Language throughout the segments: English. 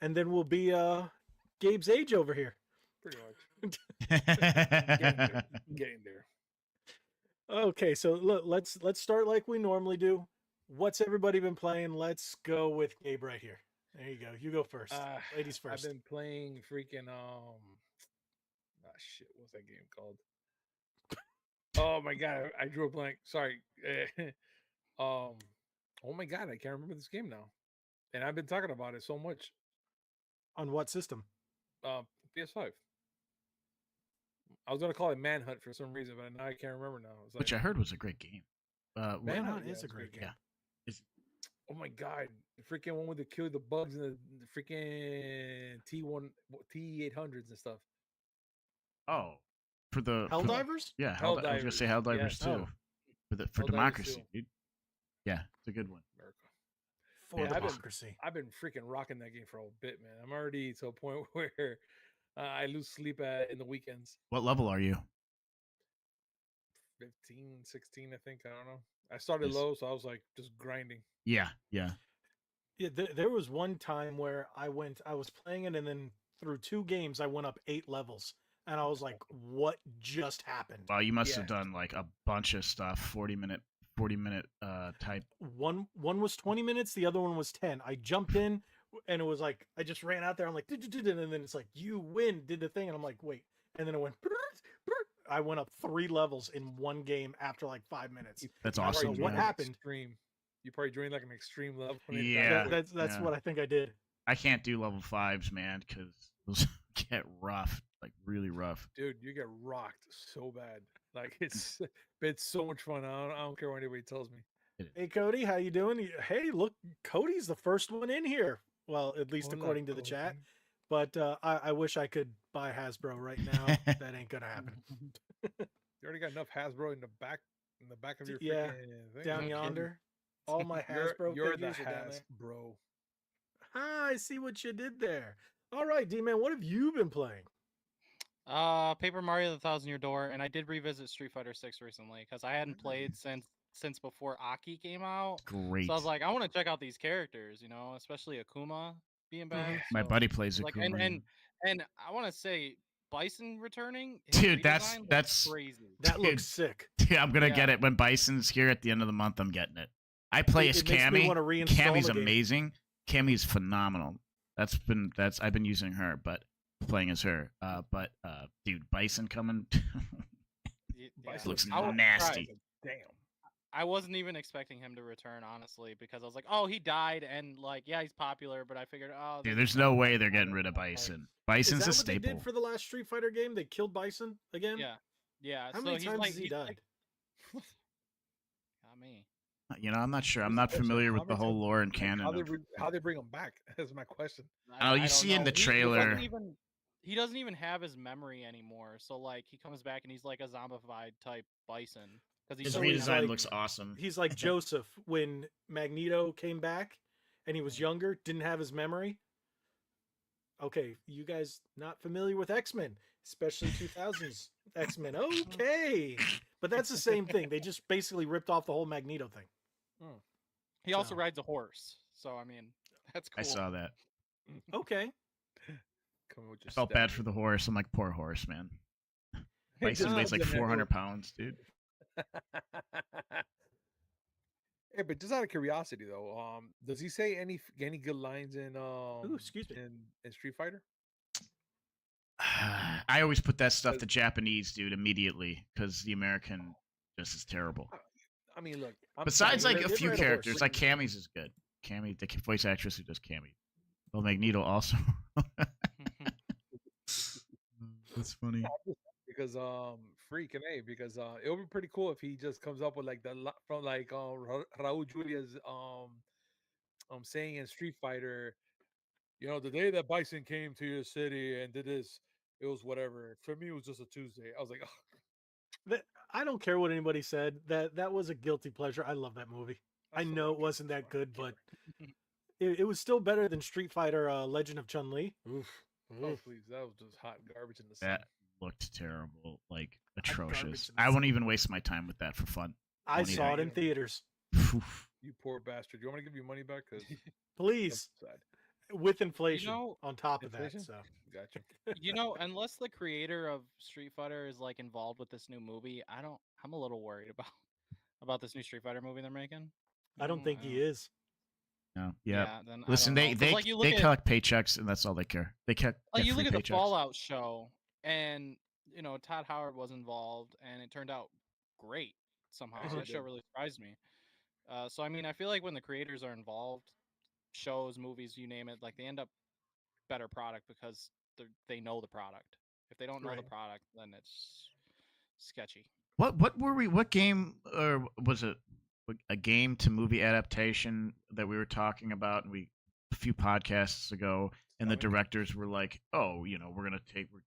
and then we'll be Gabe's age over here. Pretty much. Getting there. Okay, so look, let's start like we normally do. What's everybody been playing? Let's go with Gabe right here. There you go. You go first. Ladies first. I've been playing freaking shit, what's that game called? Oh my god, I drew a blank. Sorry. Oh my god, I can't remember this game now. And I've been talking about it so much. On what system? PS5. I was gonna call it Manhunt for some reason, but now I can't remember now. It's Which I heard was a great game. Manhunt is a great game. Yeah. Oh my god, the freaking one with the kill the bugs and the freaking T800s and stuff. Oh, for the Helldivers? Yeah, I was gonna say Helldivers too. For democracy, dude. Yeah, it's a good one. For democracy. I've been freaking rocking that game for a bit, man. I'm already to a point where I lose sleep in the weekends. What level are you? 15, 16, I think. I don't know. I started low, so I was like just grinding. Yeah. Yeah, there was one time where I was playing it, and then through 2 games, I went up 8 levels. And I was like, what just happened? Wow, you must have done like a bunch of stuff, 40 minute type. One was 20 minutes, the other one was 10. I jumped in, and it was like, I just ran out there. I'm like, and then it's like, you win, did the thing. And I'm like, wait. And then it went, I went up 3 levels in one game after like 5 minutes. That's awesome. What happened? You probably joined like an extreme level. Yeah. That's what I think I did. I can't do level 5s, man, because those get rough, like really rough. Dude, you get rocked so bad. Like it's so much fun. I don't care what anybody tells me. Hey Cody, how you doing? Hey, look, Cody's the first one in here. Well, at least according to the chat. But I wish I could buy Hasbro right now. That ain't gonna happen. You already got enough Hasbro in the back of your thing. Down yonder. All my Hasbro you're figures the are down there. Hasbro. I see what you did there. All right, D-Man, what have you been playing? Paper Mario: The Thousand Year Door, and I did revisit Street Fighter 6 recently because I hadn't played since before Aki came out. Great. So I was like, I want to check out these characters, especially Akuma being back. My buddy plays like, Akuma. And I want to say Bison returning. Dude, that's crazy. That looks sick. Dude, I'm gonna get it when Bison's here at the end of the month. I'm getting it. I play as Cammy. Cammy's amazing. Cammy's phenomenal. I've been using her, but playing as her. But dude, Bison coming Bison looks nasty. Damn. I wasn't even expecting him to return, honestly, because I was like, oh, he died, and like, yeah, he's popular, but I figured, oh, dude, there's no way they're getting rid of Bison. Bison's a staple. Is that what they did for the last Street Fighter game? They killed Bison again? Yeah. How many times has he died? Not me. I'm not sure. I'm not familiar with the whole lore and canon. How they bring him back? That's my question. Oh, you see in the trailer. He doesn't even have his memory anymore. So like, he comes back and he's like a zombified type Bison. His redesign looks awesome. He's like Joseph when Magneto came back and he was younger, didn't have his memory. Okay, you guys not familiar with X-Men, especially 2000s X-Men. Okay. But that's the same thing. They just basically ripped off the whole Magneto thing. He also rides a horse. So, I mean, that's cool. I saw that. Okay. I felt bad for the horse. I'm like, poor horse, man. Bison weighs like 400 pounds, dude. Hey, but just out of curiosity though, does he say any good lines in in Street Fighter? I always put that stuff to Japanese, dude, immediately because the American just is terrible. I mean, look. Besides, like a few characters, like Cammy's is good. Cammy, the voice actress who does Cammy. Well, Magneto also. That's funny. Because freaking A, because it would be pretty cool if he just comes up with like from like Raul Julia's saying in Street Fighter, the day that Bison came to your city and did this, it was whatever. For me, it was just a Tuesday. I was like, oh. I don't care what anybody said. That was a guilty pleasure. I love that movie. I know it wasn't that good, but it was still better than Street Fighter Legend of Chun-Li. Oh, please. That was just hot garbage in the sun. That looked terrible. Like, atrocious. I won't even waste my time with that for fun. I saw it in theaters. You poor bastard. You want me to give you money back? Please. with inflation know, on top of Inflation? that. So Gotcha. unless the creator of Street Fighter is like involved with this new movie, I'm a little worried about this new Street Fighter movie they're making. I don't think he is. No. Yeah. Yeah, then Listen, I don't know. 'Cause, they like, you look they at collect paychecks and that's all they care. They get you free look at the paychecks. Fallout show, and Todd Howard was involved, and it turned out great somehow. Actually, That show really surprised me. So I mean, I feel like when the creators are involved, shows, movies, you name it, like they end up better product because they know the product. If they don't know the Right. product, then it's sketchy. What game or was it a game to movie adaptation that we were talking about a few podcasts ago, and the Sonic? directors were like, "Oh, we're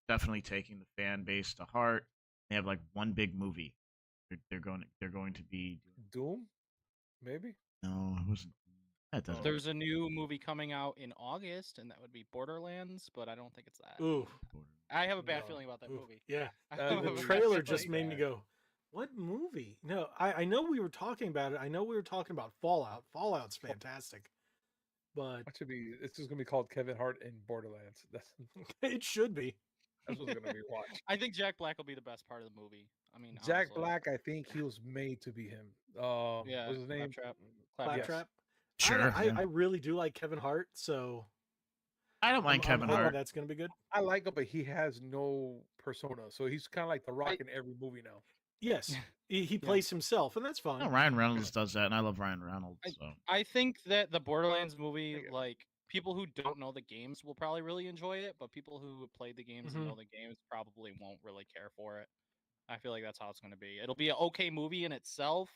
definitely taking the fan base to heart." They have like one big movie. They're going to be Doom? Maybe? no, it wasn't. That doesn't. There's a new movie coming out in August, and that would be Borderlands, but I don't think it's that. Ooh, I have a bad No. feeling about that ooh, movie. yeah. I That have a The movie bad trailer feeling. just made me go, "What movie?" No, I know we were talking about it. I know we were talking about Fallout. Fallout's fantastic, but It should be. It's just gonna be called Kevin Hart in Borderlands. it should be. That's what's gonna be watched. I think Jack Black will be the best part of the movie. I mean, Jack honestly. Black, I think he was made to be him. Yeah, What's his name? Claptrap. Yes. Claptrap. Sure. I really do like Kevin Hart, so I don't mind Kevin I'm hoping Hart. that's gonna be good. I like him, but he has no persona, so he's kind of like The Rock in every movie now. Yes, he plays himself, and that's fine. No, Ryan Reynolds does that, and I love Ryan Reynolds. So I think that the Borderlands movie, like people who don't know the games will probably really enjoy it, but people who have played the games and know the games probably won't really care for it. I feel like that's how it's going to be. It'll be an okay movie in itself,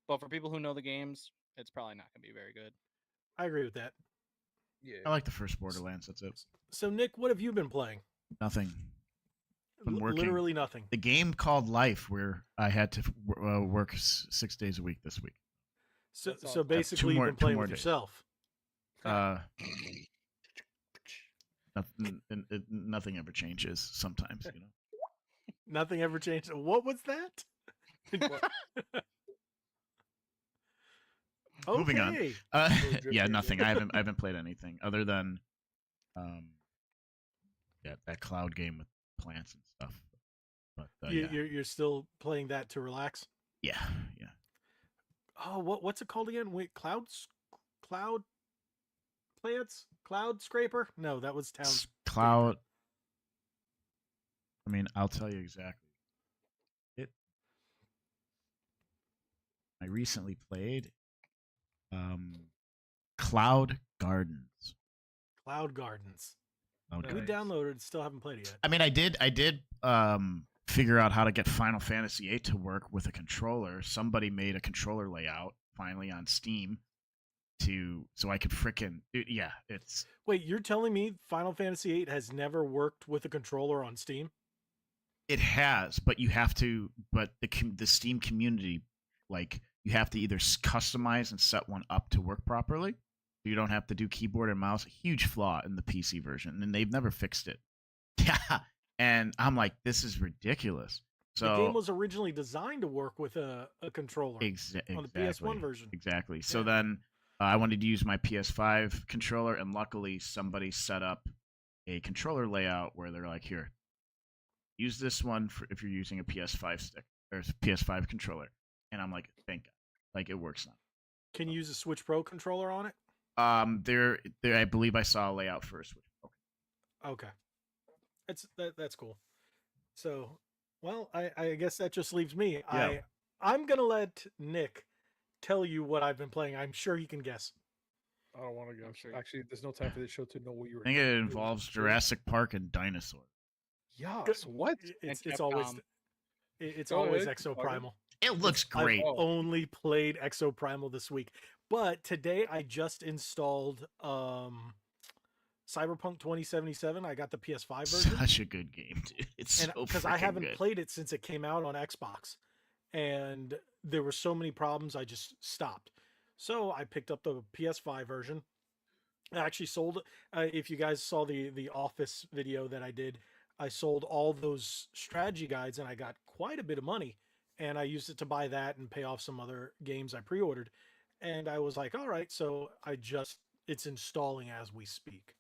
but for people who know the games, it's probably not going to be very good. I agree with that. Yeah. I like the first Borderlands. That's it. So, Nick, what have you been playing? Nothing. Been working. Literally nothing. The game called Life, where I had to work 6 days a week this week. So, That's all. so basically, you've been two playing more with days. yourself. Nothing ever changes. Sometimes, Nothing ever changed. What was that? Moving on. Okay. Yeah, nothing. I haven't played anything other than, that cloud game with plants and stuff. But yeah, You're still playing that to relax. yeah. Oh, what's it called again? Wait, cloud plants, cloud scraper? No, that was town. Cloud. I mean, I'll tell you exactly. I recently played Cloud Gardens. Cloud Gardens. Cloud We Nice. downloaded it, still haven't played it yet. I mean, I did figure out how to get Final Fantasy VIII to work with a controller. Somebody made a controller layout finally on Steam so I could it's Wait, you're telling me Final Fantasy VIII has never worked with a controller on Steam? it has, but the Steam community, like, you have to either customize and set one up to work properly. You don't have to do keyboard and mouse. Huge flaw in the PC version, and they've never fixed it. Yeah, and I'm like, this is ridiculous. So The game was originally designed to work with a controller on the PS1 version. Exactly. So Yeah. then I wanted to use my PS5 controller, and luckily somebody set up a controller layout where they're like, here, use this one for if you're using a PS5 stick or PS5 controller. And I'm like, thank God. Like, it works now. Can you use a Switch Pro controller on it? There I believe I saw a layout for a Switch. Okay. That's cool. So, well, I guess that just leaves me. Yeah. I'm gonna let Nick tell you what I've been playing. I'm sure he can guess. I don't want to go. I'm sure. Actually, there's no time for this show to know what you were. I think it involves Jurassic Park and dinosaurs. Yes. What? It's always Capcom. it's Oh, always it's Exoprimal. It looks great. I've only played Exoprimal this week, but today I just installed Cyberpunk 2077. I got the PS5 version. Such a good game, dude. It's And so because I freaking haven't good. played it since it came out on Xbox, and there were so many problems, I just stopped. So I picked up the PS5 version. I actually sold it. If you guys saw the Office video that I did, I sold all those strategy guides, and I got quite a bit of money. And I used it to buy that and pay off some other games I pre-ordered. And I was like, all right. So I just it's installing as we speak.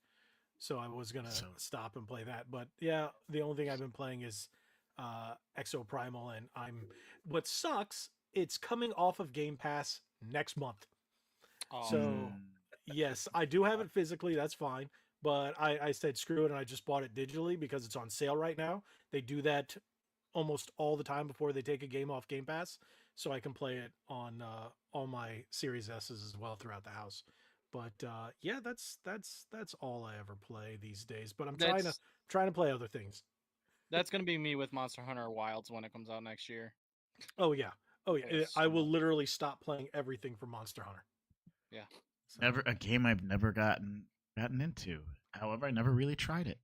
So I was gonna stop and play that, but yeah, the only thing I've been playing is Exo Primal, and what sucks. It's coming off of Game Pass next month. So yes, I do have it physically. That's fine, but I said screw it, and I just bought it digitally because it's on sale right now. They do that almost all the time before they take a game off Game Pass, so I can play it on all my Series S's as well throughout the house. But yeah, that's all I ever play these days. But I'm trying to play other things. That's gonna be me with Monster Hunter Wilds when it comes out next year. Oh yeah, I will literally stop playing everything for Monster Hunter. Yeah, never a game I've never gotten into. However, I never really tried it.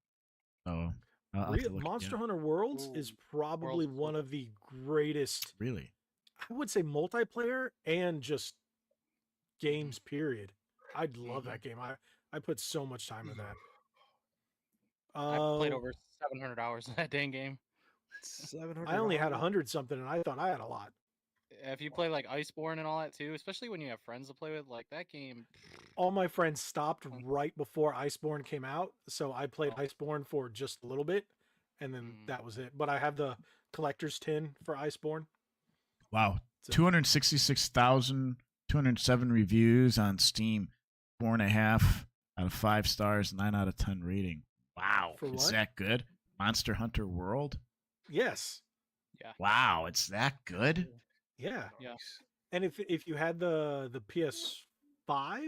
So Monster Hunter Worlds is probably one of the greatest. Really, I would say multiplayer and just games. Period. I'd love that game. I put so much time in that. I played over 700 hours in that dang game. 700. I only had 100 something, and I thought I had a lot. If you play like Iceborne and all that too, especially when you have friends to play with, like that game. All my friends stopped right before Iceborne came out, so I played Iceborne for just a little bit, and then that was it. But I have the collector's tin for Iceborne. Wow, 266,207 reviews on Steam, 4.5 out of 5 stars, 9 out of 10 rating. Wow, is that good? Monster Hunter World? Yes. Yeah. Wow, it's that good? Yeah. Yeah. And if you had the PS5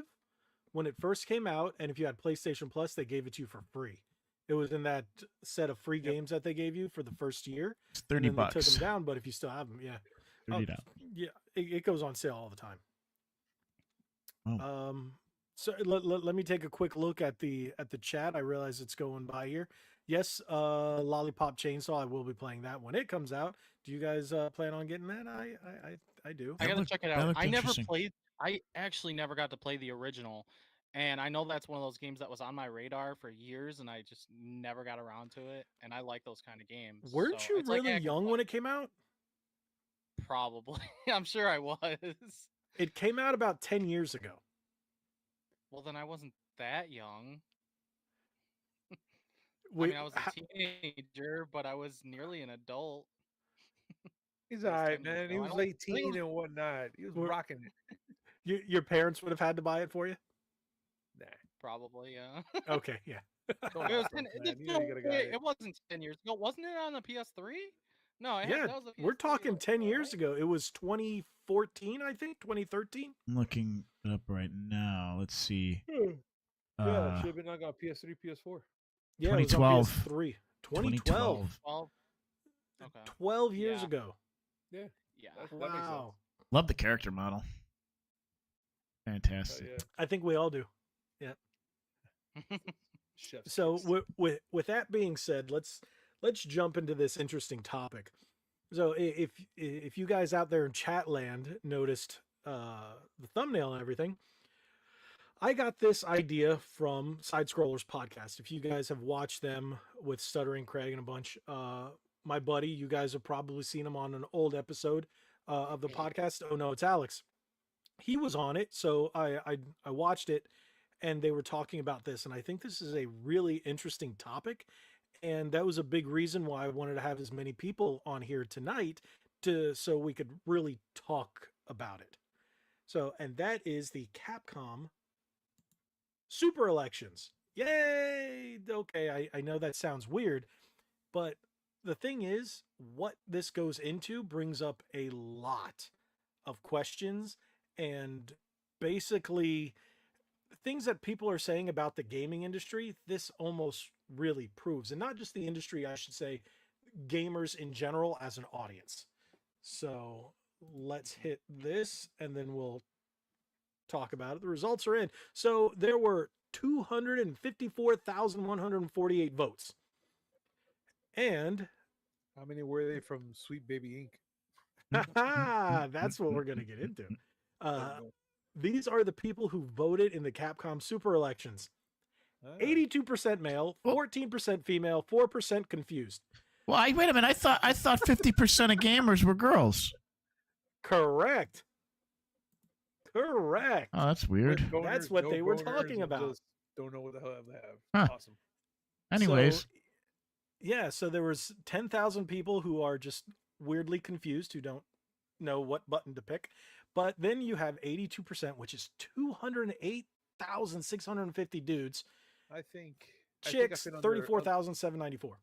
when it first came out, and if you had PlayStation Plus, they gave it to you for free. It was in that set of free games that they gave you for the first year. It's $30. They took them down, but if you still have them, yeah. $30. Yeah, it goes on sale all the time. Oh. So let me take a quick look at the chat. I realize it's going by here. Yes, Lollipop Chainsaw. I will be playing that when it comes out. Do you guys plan on getting that? I do. I gotta check it out. I never played. I actually never got to play the original, and I know that's one of those games that was on my radar for years, and I just never got around to it. And I like those kind of games. Weren't you really young when it came out? Probably. I'm sure I was. It came out about 10 years ago. Well, then I wasn't that young. I mean, I was a teenager, but I was nearly an adult. He's all right, man. He was 18 and whatnot. He was rocking it. Your parents would have had to buy it for you? Nah. Probably, yeah. Okay, yeah. It wasn't 10 years ago. Wasn't it on the PS3? No, that was we're talking 10 years ago. It was 2014, I think, 2013. I'm looking it up right now. Let's see. Yeah, should have been like on PS3, PS4. Yeah, 2012. 2012. Okay. 12 years ago. Yeah. Yeah. That makes sense. Love the character model. Fantastic. Yeah. I think we all do. Yeah. So with that being said, let's jump into this interesting topic. So if you guys out there in chat land noticed the thumbnail and everything, I got this idea from Side Scrollers podcast. If you guys have watched them with Stuttering Craig and a bunch, my buddy, you guys have probably seen him on an old episode of the podcast. Oh no, it's Alex. He was on it, so I watched it, and they were talking about this, and I think this is a really interesting topic, and that was a big reason why I wanted to have as many people on here tonight so we could really talk about it. So, and that is the Capcom Super Elections. Yay! Okay, I know that sounds weird, but the thing is, what this goes into brings up a lot of questions and basically things that people are saying about the gaming industry. This almost really proves, and not just the industry, I should say, gamers in general as an audience. So let's hit this and then we'll talk about it. The results are in. So there were 254,148 votes. And how many were they from Sweet Baby Inc? That's what we're going to get into. These are the people who voted in the Capcom Super Elections. 82% male, 14% female, 4% confused. Well, wait a minute. I thought 50% of gamers were girls. Correct. Correct. Oh, that's weird. That's what they were talking about. Just don't know what the hell they have. Huh. Awesome. Anyways. So, yeah, so there was 10,000 people who are just weirdly confused, who don't know what button to pick. But then you have 82%, which is 208,650 dudes. I think chicks 34,794.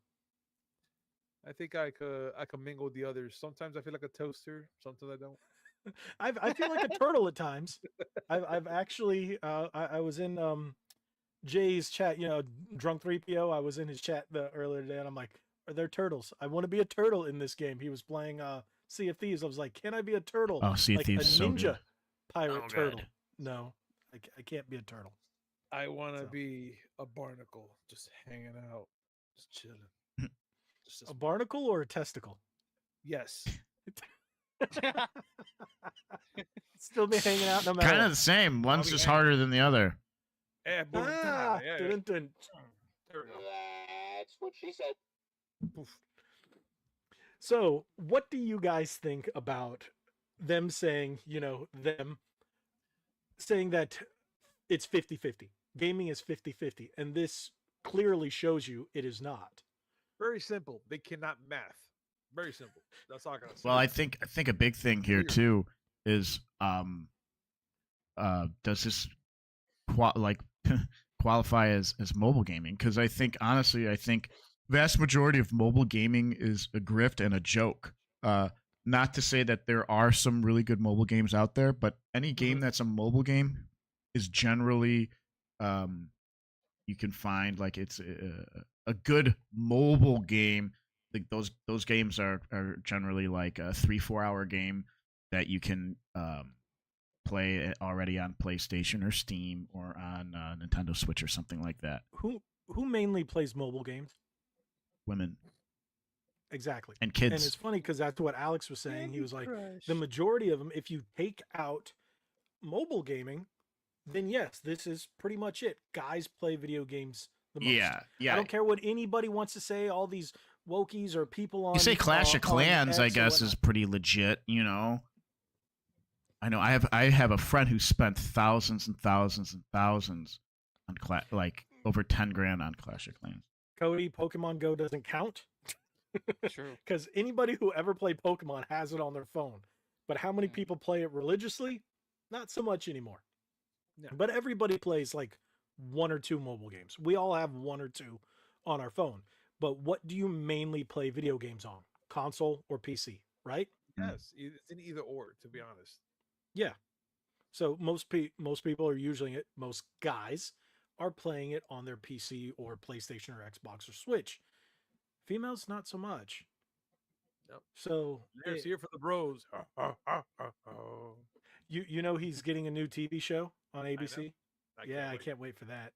I think I could mingle with the others. Sometimes I feel like a toaster. Sometimes I don't. I feel like a turtle at times. I've actually I was in Jay's chat, Drunk 3PO. I was in his chat earlier today, and I'm like, are there turtles? I want to be a turtle in this game. He was playing Sea of Thieves. I was like, can I be a turtle? Oh, Sea of like Thieves, a ninja so good. pirate turtle. God. No, I can't be a turtle. I want to be a barnacle, just hanging out, just chilling. A barnacle or a testicle? Yes. Still be hanging out no matter. Kind of the same. One's just harder than the other. Yeah, There we go. That's what she said. So, what do you guys think about them saying, them saying that it's 50-50? Gaming is 50-50, and this clearly shows you it is not. Very simple. They cannot math. Very simple. That's all I gotta say. Well, I think a big thing here too is does this qualify as mobile gaming? Because I think honestly, vast majority of mobile gaming is a grift and a joke. Not to say that there are some really good mobile games out there, but any game that's a mobile game is generally you can find like it's a good mobile game. Like those games are generally like a 3-4 hour game that you can play already on PlayStation or Steam or on Nintendo Switch or something like that. Who mainly plays mobile games? Women. Exactly. And kids. And it's funny because that's what Alex was saying. He was like, the majority of them, if you take out mobile gaming, then yes, this is pretty much it. Guys play video games the most. Yeah. I don't care what anybody wants to say, all these wokies or people on... You say Clash of Clans, I guess, is pretty legit, I know I have a friend who spent thousands and thousands and thousands on over 10 grand on Clash of Clans. Cody, Pokemon Go doesn't count. True. Because anybody who ever played Pokemon has it on their phone. But how many people play it religiously? Not so much anymore. No. But everybody plays like 1 or 2 mobile games. We all have 1 or 2 on our phone. But what do you mainly play video games on? Console or PC, right? Yes, it's an either or, to be honest. Yeah. So most people are using it. Most guys are playing it on their PC or PlayStation or Xbox or Switch. Females, not so much. Nope. So it's here for the bros. You know he's getting a new TV show on ABC. I can't wait for that.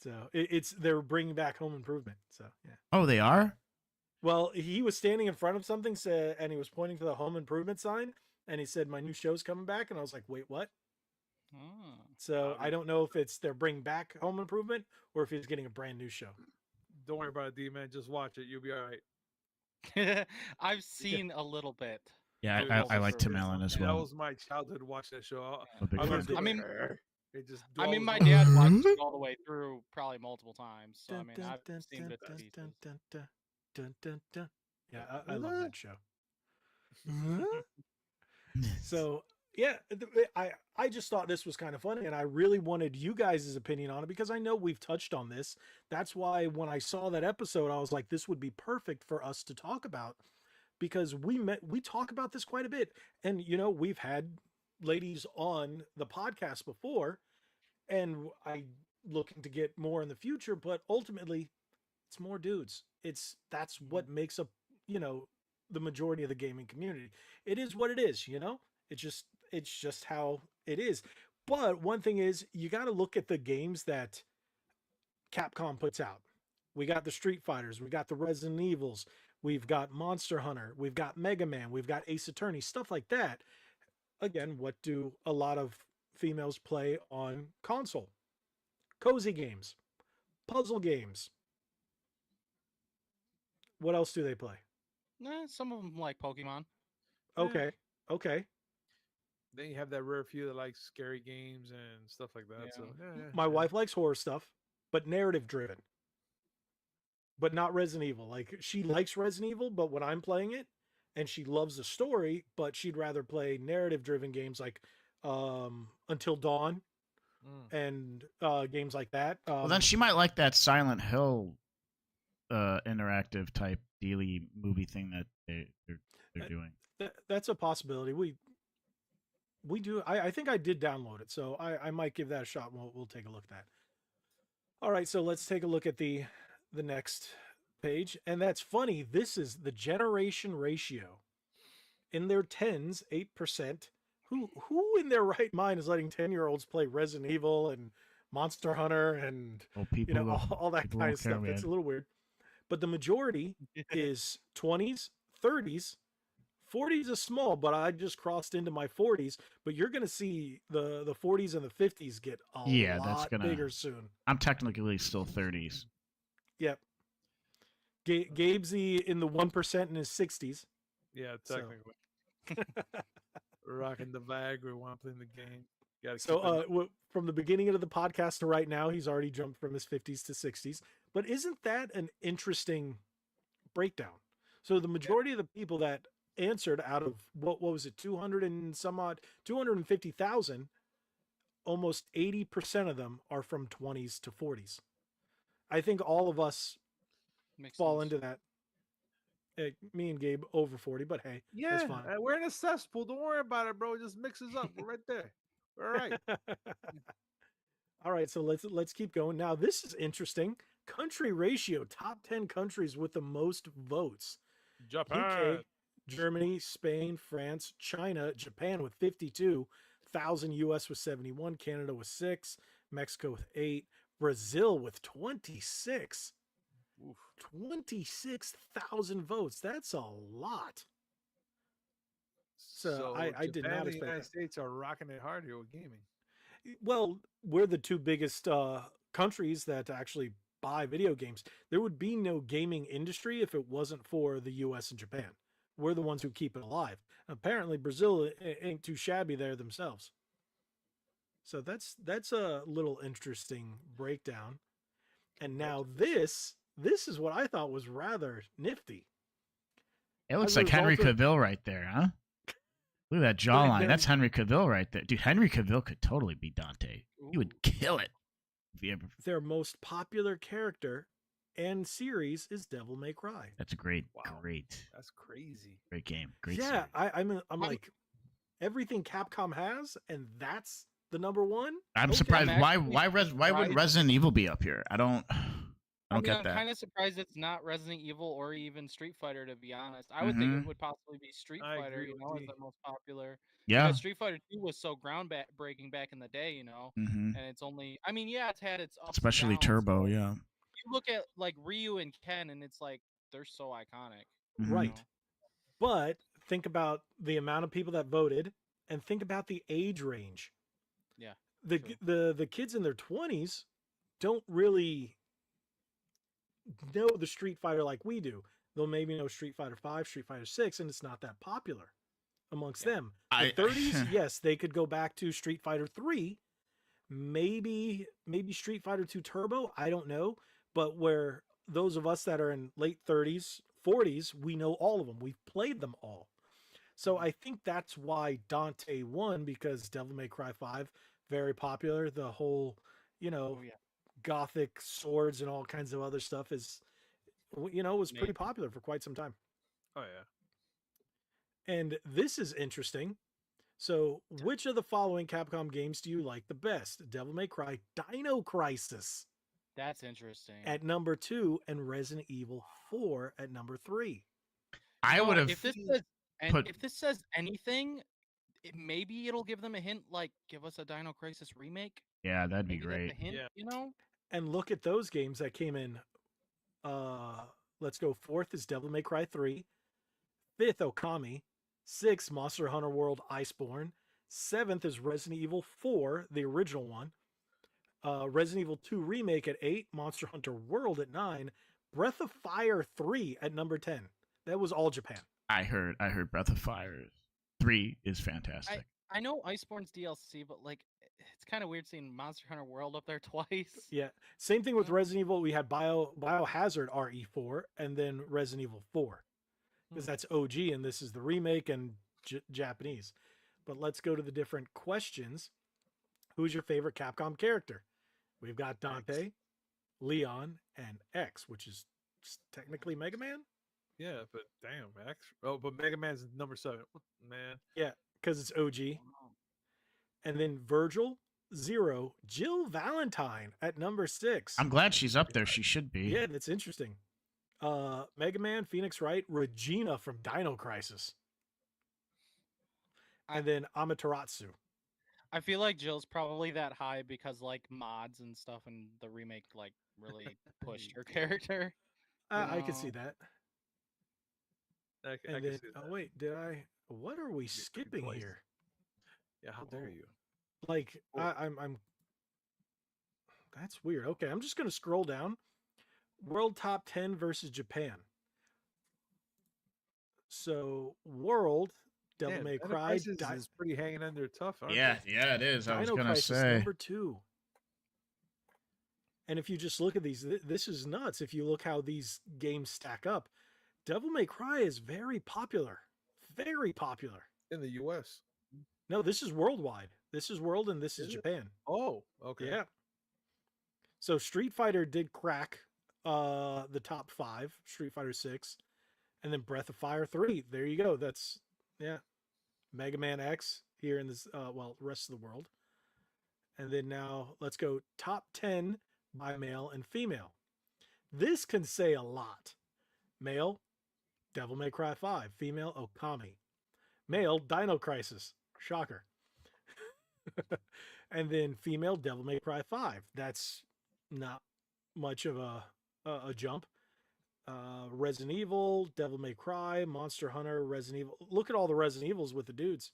So they're bringing back Home Improvement. So yeah. Oh, they are? Well, he was standing in front of something, and he was pointing to the Home Improvement sign, and he said, "My new show's coming back," and I was like, "Wait, what?" So I don't know if they're bringing back Home Improvement or if he's getting a brand new show. Don't worry about it, D-Man. Just watch it. You'll be all right. I've seen a little bit. Yeah, I like Tim Allen as well. That was my childhood watching that show. I mean, my dad watched it all the way through probably multiple times. So, I mean, I've seen bits and pieces. Yeah, I love that show. So, yeah, I just thought this was kind of funny, and I really wanted you guys' opinion on it because I know we've touched on this. That's why when I saw that episode, I was like, this would be perfect for us to talk about because we talk about this quite a bit. And, we've had ladies on the podcast before, and I looking to get more in the future, but ultimately it's more dudes. That's what makes up, the majority of the gaming community. It is what it is, it's just how it is. But one thing is, you got to look at the games that Capcom puts out. We got the Street Fighters, we got the Resident Evils, we've got Monster Hunter, we've got Mega Man, we've got Ace Attorney, stuff like that. Again, what do a lot of females play on console? Cozy games, puzzle games. What else do they play? Some of them like Pokemon. Okay. Then you have that rare few that like scary games and stuff like that. Yeah. So My wife likes horror stuff, but narrative driven. But not Resident Evil. Like she likes Resident Evil, but when I'm playing it, and she loves the story, but she'd rather play narrative driven games like Until Dawn and games like that. Well, then she might like that Silent Hill interactive type daily movie thing that they're doing. That's a possibility. We do. I think I did download it, so I might give that a shot. We'll take a look at that. All right, so let's take a look at the next page, and that's funny. This is the generation ratio. In their tens, 8%. Who in their right mind is letting 10-year-olds play Resident Evil and Monster Hunter and all that kind of stuff? That's a little weird. But the majority is 20s, 30s. 40s is small, but I just crossed into my 40s. But you're going to see the 40s and the 50s get a lot bigger soon. I'm technically still 30s. Yep. Gabesy in the 1% in his 60s. Yeah, technically. We're rocking the Viagra while playing the game. From the beginning of the podcast to right now, he's already jumped from his 50s to 60s. But isn't that an interesting breakdown? So the majority of the people that answered out of what was it, 200 and some odd, 250,000, almost 80% of them are from 20s to 40s. I think all of us fall into that. Me and Gabe over 40, but hey, that's fine. We're in a cesspool. Don't worry about it, bro. It just mixes up. We're right there. We're all right. All right, so let's keep going. Now, this is interesting. Country ratio, top 10 countries with the most votes. Japan. UK, Germany, Spain, France, China, Japan with 52,000, US with 71, Canada with 6, Mexico with 8, Brazil with 26. 26,000 votes. That's a lot. So I did not expect the United that. States are rocking it hard here with gaming. Well, we're the two biggest countries that actually buy video games. There would be no gaming industry if it wasn't for the US and Japan. We're the ones who keep it alive. Apparently, Brazil ain't too shabby there themselves. So that's a little interesting breakdown. And now this is what I thought was rather nifty. It looks like Henry Cavill right there, huh? Look at that jawline. That's Henry Cavill right there. Dude, Henry Cavill could totally be Dante. He would kill it. Their most popular character and series is Devil May Cry. That's great. Wow. Great. That's crazy. Great game. Great series. I'm like, everything Capcom has, and that's the number one? I'm surprised. Why would Resident Evil be up here? I don't get that. I'm kind of surprised it's not Resident Evil or even Street Fighter, to be honest. I would think it would possibly be Street Fighter, as the most popular. Yeah. Because Street Fighter 2 was so groundbreaking back in the day, and it's only, it's had its ups especially and downs, Turbo, yeah. You look at like Ryu and Ken, and it's like they're so iconic. Right. But think about the amount of people that voted, and think about the age range. Yeah. The kids in their 20s don't really know the Street Fighter like we do. They'll maybe know Street Fighter 5, Street Fighter 6, and it's not that popular amongst them. The 30s, yes, they could go back to Street Fighter 3, maybe Street Fighter 2 Turbo, I don't know, but where those of us that are in late 30s, 40s, we know all of them. We've played them all. So I think that's why Dante won, because Devil May Cry 5, very popular. The whole, gothic swords and all kinds of other stuff is, was pretty popular for quite some time. Oh, yeah. And this is interesting. So which of the following Capcom games do you like the best? Devil May Cry, Dino Crisis. That's interesting. At number 2, and Resident Evil 4 at number 3. I would have... If this says anything, maybe it'll give them a hint, like give us a Dino Crisis remake. Yeah, that'd be great. Hint, And look at those games that came in. Let's go. 4th is Devil May Cry 3. 5th, Okami. 6th, Monster Hunter World Iceborne. 7th is Resident Evil 4, the original one. Resident Evil 2 Remake at 8. Monster Hunter World at 9. Breath of Fire 3 at number 10. That was all Japan. I heard Breath of Fire 3 is fantastic. I know Iceborne's DLC, but like it's kind of weird seeing Monster Hunter World up there twice. Yeah. Same thing with Resident Evil. We had Biohazard RE4 and then Resident Evil 4 because that's OG and this is the remake and Japanese. But let's go to the different questions. Who's your favorite Capcom character? We've got Dante, X, Leon, and X, which is technically Mega Man. Yeah, but damn, X. Oh, but Mega Man's number 7. Man. Yeah, because it's OG. And then Virgil, 0, Jill Valentine at number 6. I'm glad she's up there. She should be. Yeah, that's interesting. Mega Man, Phoenix Wright, Regina from Dino Crisis. And then Amaterasu. I feel like Jill's probably that high because like mods and stuff and the remake like really pushed her character. I can see that. I and can then, see that. oh wait, did I? What are we skipping here? Yeah, how dare you? Like I'm. That's weird. Okay, I'm just gonna scroll down. World top 10 versus Japan. So world. Devil May Cry is pretty hanging in there tough. Yeah, it is. I was gonna Crisis, say number 2. And if you just look at these, this is nuts. If you look how these games stack up, Devil May Cry is very popular, very popular in the U.S. No, this is worldwide. This is world, and this is Japan. Oh, okay. Yeah. So Street Fighter did crack the top 5, Street Fighter 6, and then Breath of Fire 3. There you go. That's Mega Man X here in this rest of the world. And then now let's go top 10 by male and female. This can say a lot. Male, Devil May Cry 5. Female, Okami. Male, Dino Crisis. Shocker. And then female, Devil May Cry 5. That's not much of a jump. Resident Evil, Devil May Cry, Monster Hunter, Resident Evil. Look at all the Resident Evils with the dudes.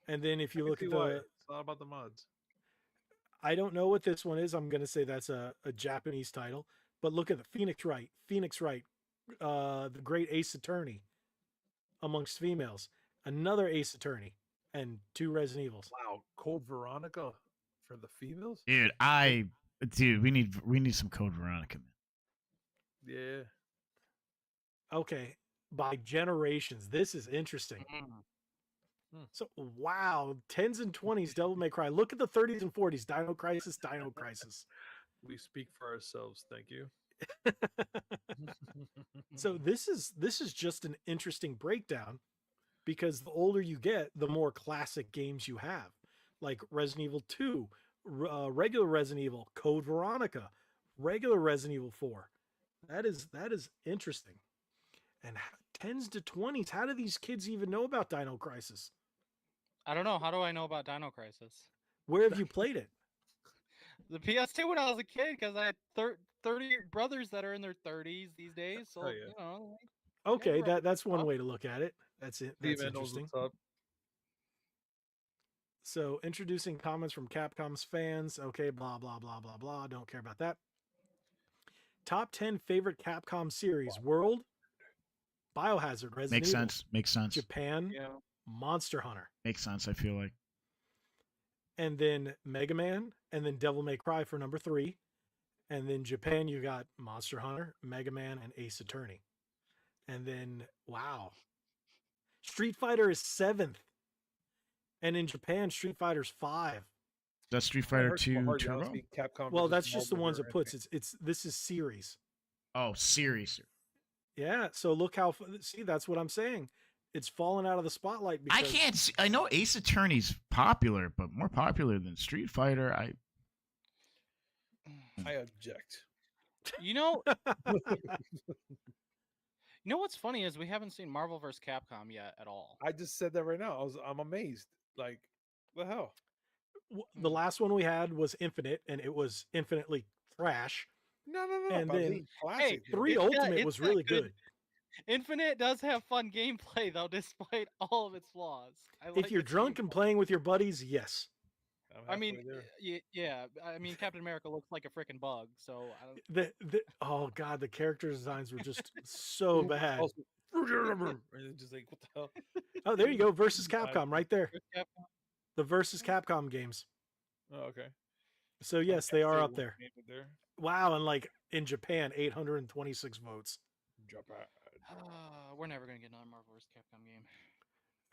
And then if you look at it's not about the mods. I don't know what this one is. I'm going to say that's a Japanese title. But look at the Phoenix Wright, the great Ace Attorney amongst females. Another Ace Attorney and 2 Resident Evils. Wow, Code Veronica for the females? Dude, we need some Code Veronica, man. Yeah. Okay, by generations. This is interesting. So, wow, 10s and 20s, Devil May Cry. Look at the 30s and 40s, Dino Crisis, Dino Crisis. We speak for ourselves, thank you. So this is just an interesting breakdown because the older you get, the more classic games you have, like Resident Evil 2, regular Resident Evil, Code Veronica, regular Resident Evil 4. That is interesting. And 10s to 20s, how do these kids even know about Dino Crisis? I don't know. How do I know about Dino Crisis? Where have you played it? The PS2 when I was a kid, because I had 30 brothers that are in their 30s these days. So, you know. Okay, that's one way to look at it. That's it. That's interesting. So, introducing comments from Capcom's fans. Okay, blah, blah, blah, blah, blah. Don't care about that. Top 10 favorite Capcom series. World, Biohazard, Resident Evil. Makes sense. Japan, Monster Hunter. Makes sense, I feel like. And then Mega Man, and then Devil May Cry for number 3. And then Japan, you got Monster Hunter, Mega Man, and Ace Attorney. And then, wow. Street Fighter is 7th. And in Japan, Street Fighter's 5. That's Street Fighter 2 Turbo? Well, that's just the ones it puts. This is series. Oh, series. Yeah, so look how... See, that's what I'm saying. It's fallen out of the spotlight because... I can't see... I know Ace Attorney's popular, but more popular than Street Fighter. I object. You know... You know what's funny is we haven't seen Marvel vs. Capcom yet at all. I just said that right now. I'm amazed. Like, what the hell? The last one we had was Infinite, and it was infinitely trash. No. And then classic, 3 Ultimate was really good. Infinite does have fun gameplay, though, despite all of its flaws. If you're drunk and playing with your buddies, yes. I mean, yeah. I mean, Captain America looks like a freaking bug. So oh god, the character designs were just so bad. and then just like, what the hell? Oh, there you go. Versus Capcom right there. Capcom. The Versus Capcom games. Oh, okay. So yes, they are up there. there. Wow, and like in Japan, 826 votes. Japan. We're never gonna get another Marvel vs. Capcom game.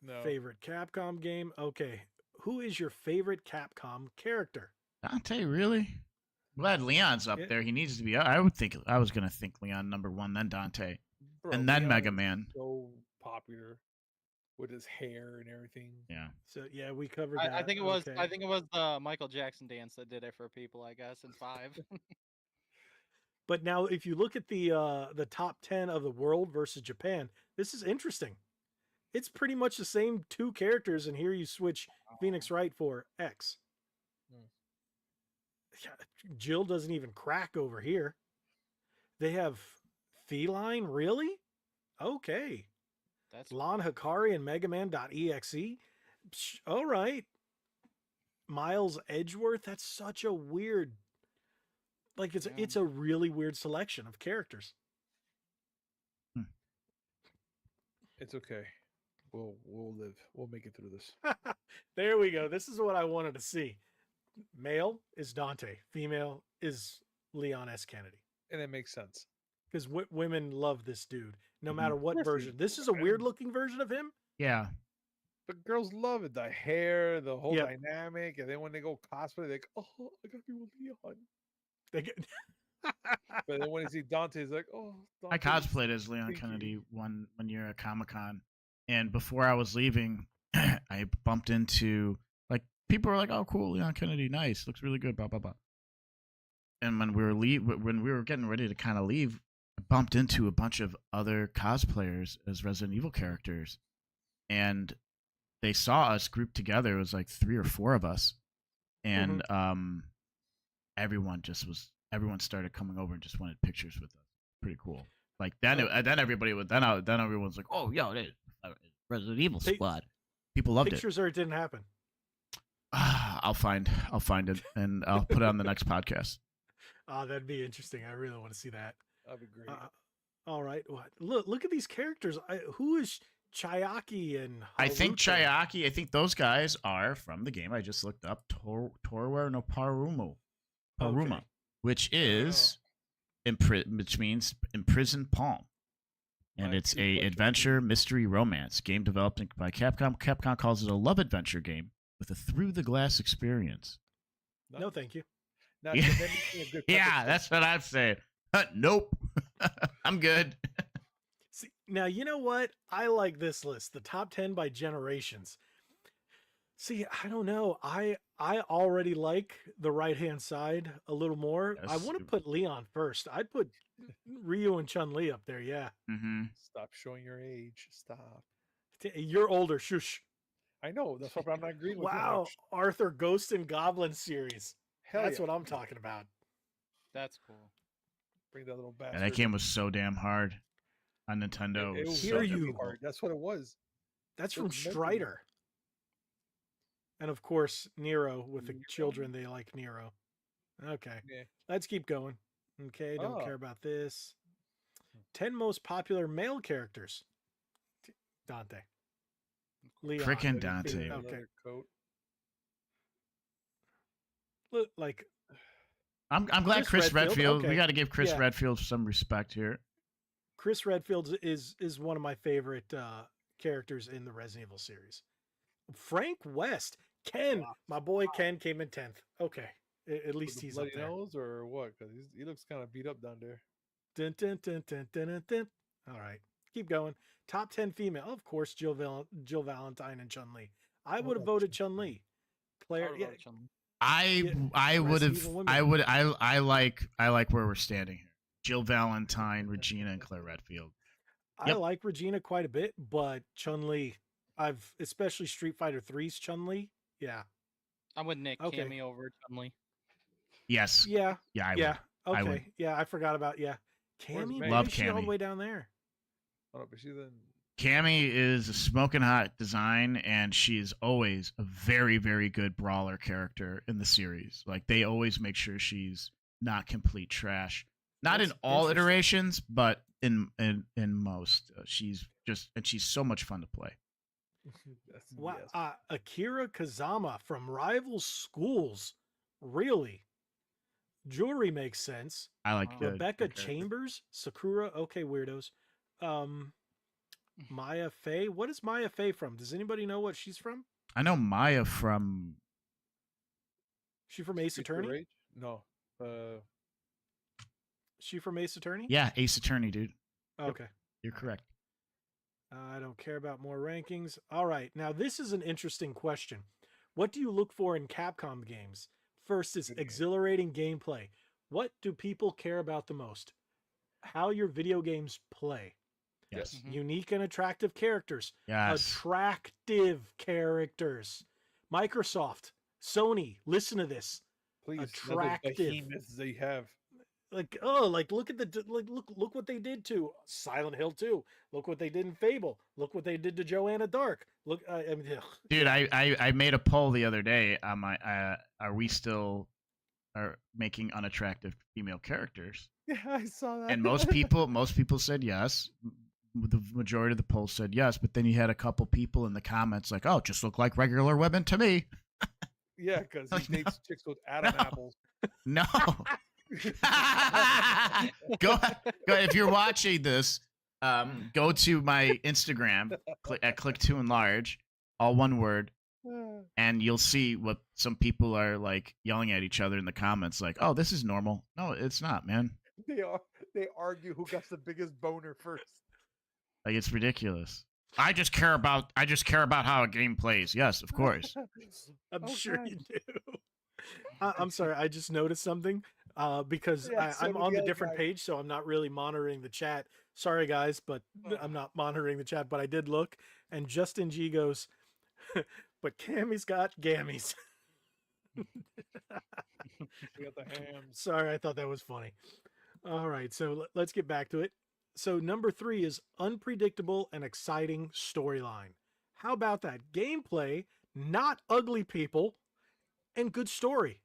No. Favorite Capcom game? Okay. Who is your favorite Capcom character? Dante, really? Glad Leon's up there. He needs to be. I was gonna think Leon number 1, then Dante, Bro, and then Leon Mega is Man. So popular with his hair and everything. Yeah. So yeah, we covered that. I think it was. Okay. I think it was the Michael Jackson dance that did it for people. I guess in 5. But now, if you look at the top 10 of the world versus Japan, this is interesting. It's pretty much the same 2 characters, and here you switch Phoenix Wright for X. Jill doesn't even crack over here. They have Feline, really? Okay. That's Lon Hikari and Mega Man.exe. All right. Miles Edgeworth. That's such a weird. Like it's a really weird selection of characters. It's okay. We'll live. We'll make it through this. There we go. This is what I wanted to see. Male is Dante. Female is Leon S. Kennedy. And it makes sense. Because women love this dude, no matter what version. This is a weird looking version of him. Yeah. But girls love it. The hair, the whole dynamic. And then when they go cosplay, they're like, oh, I gotta be with Leon. They get But then when you see Dante, it's like, oh, Dante, I cosplayed as Leon Kennedy one year at Comic-Con, and before I was leaving, I bumped into, like, people were like, "Oh, cool, Leon Kennedy, nice, looks really good." Blah blah blah. And when we were getting ready to kind of leave, I bumped into a bunch of other cosplayers as Resident Evil characters, and they saw us grouped together. It was like 3 or 4 of us, and everyone started coming over and just wanted pictures with us. Pretty cool. Like then everyone's like, "Oh, yo, Resident Evil squad." People loved pictures, or it didn't happen. I'll find it and I'll put it on the next podcast. That'd be interesting. I really want to see that. That'd be great. All right. Look at these characters. Who is Chiaki and Haruto? I think those guys are from the game I just looked up, Toruwa no Paruma, Okay. which means imprisoned palm. And it's a adventure mystery romance game developed by Capcom. Capcom calls it a love adventure game with a through the glass experience. No, thank you. Yeah, that's what I'm saying. Nope. I'm good. See, now you know what? I like this list, the top 10 by generations. See, I don't know. I already like the right-hand side a little more. Yes. I want to put Leon first. I'd put Ryu and Chun-Li up there, yeah. Mm-hmm. Stop showing your age. Stop. You're older, shush. I know. That's what I'm not agreeing with. Wow, Arthur Ghost and Goblin series. That's Yeah. what I'm talking about. That's cool. Bring that little bastard. And that game was so damn hard on Nintendo. It was Hear so you. hard. That's what it was. That's from It was meant to be. Strider. And of course, Nero with the children. They like Nero. Okay. Yeah. Let's keep going. Okay. Don't care about this. 10 most popular male characters. Dante. Leon. Frickin' Dante. Okay. Coat. Look, like, I'm glad Chris Redfield. okay. We got to give Chris Yeah. Redfield some respect here. Chris Redfield is one of my favorite characters in the Resident Evil series. Frank West. Ken. My boy Ken came in 10th. Okay. At least he's up bloody there. nose or what? Because he looks kind of beat up down there. Dun, dun, dun, dun, dun, dun, dun. All right. Keep going. Top 10 female. Of course, Jill Valentine and Chun-Li. I would have voted Chun-Li. Player. Yeah. I would have. I like where we're standing here. Jill Valentine, Regina, and Claire Redfield. I like Regina quite a bit, but Chun-Li, especially Street Fighter 3's Chun-Li. Yeah. I'm with Nick. Okay. Cammy over Chun-Li. Yeah. Yes. Yeah. I yeah. would. Okay. I would. Yeah, I forgot about Cammy. Meg? Love Why is she all the Cammy. way down there? Oh, but she then. Cammy is a smoking hot design, and she's always a very, very good brawler character in the series. Like, they always make sure she's not complete trash. Not That's in all interesting. iterations, but in most. She's so much fun to play. Wow, Akira Kazama from Rival Schools, really? Jewelry makes sense. I like Rebecca Chambers, Sakura. Okay, weirdos. Maya Fey. What is Maya Fey from? Does anybody know what she's from? I know Maya from. She from Ace Attorney? Rage? No. She from Ace Attorney? Yeah, Ace Attorney, dude. Okay. You're correct. I don't care about more rankings. All right. Now, this is an interesting question. What do you look for in Capcom games? First is exhilarating gameplay. What do people care about the most? How your video games play. Yes. Mm-hmm. Unique and attractive characters. Yes. Attractive characters. Microsoft, Sony, listen to this. Please, attractive. They have. Like look at look what they did to Silent Hill 2. Look what they did in Fable. Look what they did to Joanna Dark. Look, I mean, dude, I made a poll the other day on my are we still making unattractive female characters? Yeah, I saw that. And most people said yes. The majority of the poll said yes, but then you had a couple people in the comments like, "Oh, just look like regular women to me." Yeah, because he dates chicks with Adam apples. No. go if you're watching this, go to my Instagram, click to enlarge, all one word, and you'll see what some people are like yelling at each other in the comments, like, "Oh, this is normal." No, it's not, man. They argue who gets the biggest boner first. Like, it's ridiculous. I just care about how a game plays. Yes, of course. I'm sure you do. I'm sorry, I just noticed something. Because I'm on the different page, so I'm not really monitoring the chat. Sorry, guys, but I'm not monitoring the chat. But I did look, and Justin G goes, "But Cammy's got gammies." We got the hams. Sorry, I thought that was funny. All right, so let's get back to it. So number 3 is unpredictable and exciting storyline. How about that? Gameplay, not ugly people, and good story.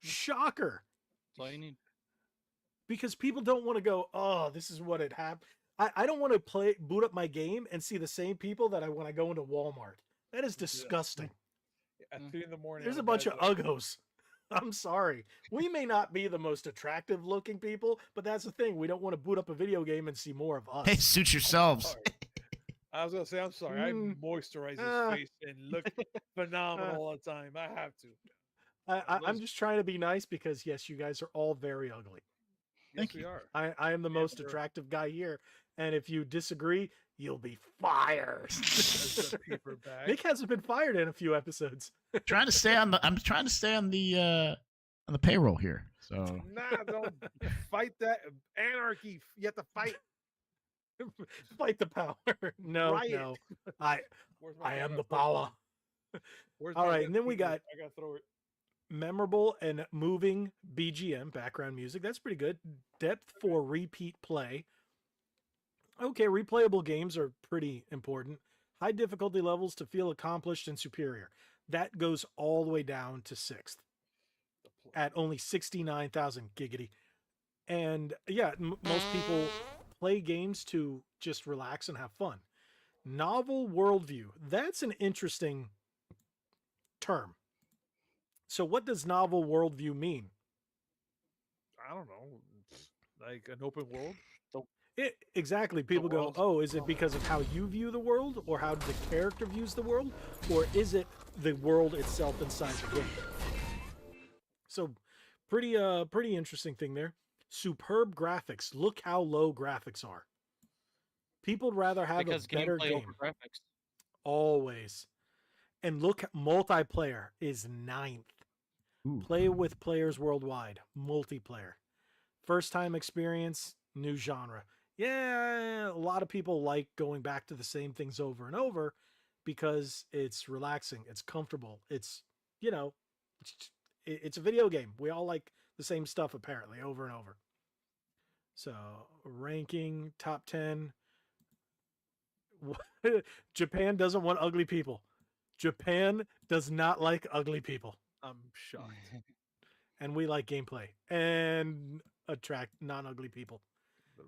Shocker. That's all you need. Because people don't want to go, "Oh, this is what it happened." I don't want to boot up my game and see the same people that when I go into Walmart. That is disgusting. At 3 in the morning. There's a bunch of uggos. I'm sorry. We may not be the most attractive looking people, but that's the thing. We don't want to boot up a video game and see more of us. Hey, suit yourselves. I was gonna say, I'm sorry. I moisturize his face and look phenomenal all the time. I have to. I'm just trying to be nice because yes, you guys are all very ugly. Yes, we are. I am the most attractive guy here, and if you disagree, you'll be fired. Nick hasn't been fired in a few episodes. I'm trying to stay on the payroll here. So nah, don't fight that anarchy. You have to fight. Fight the power. No. I am the power. All right, and then we got I gotta throw it. Memorable and moving BGM, background music. That's pretty good. Depth for repeat play. Okay, replayable games are pretty important. High difficulty levels to feel accomplished and superior. That goes all the way down to 6th at only 69,000 giggity. And yeah, most people play games to just relax and have fun. Novel worldview. That's an interesting term. So what does novel worldview mean? I don't know. Like an open world? Exactly. People go, "Oh, is it because of how you view the world or how the character views the world? Or is it the world itself inside the game?" So pretty interesting thing there. Superb graphics. Look how low graphics are. People would rather have a better game. Graphics. Always. And look, multiplayer is 9th. Ooh. Play with players worldwide. Multiplayer. First time experience, new genre. Yeah, a lot of people like going back to the same things over and over because it's relaxing, it's comfortable, it's, it's a video game. We all like the same stuff apparently over and over. So, ranking, top 10. Japan doesn't want ugly people. Japan does not like ugly people. I'm shocked. And we like gameplay and attract non-ugly people.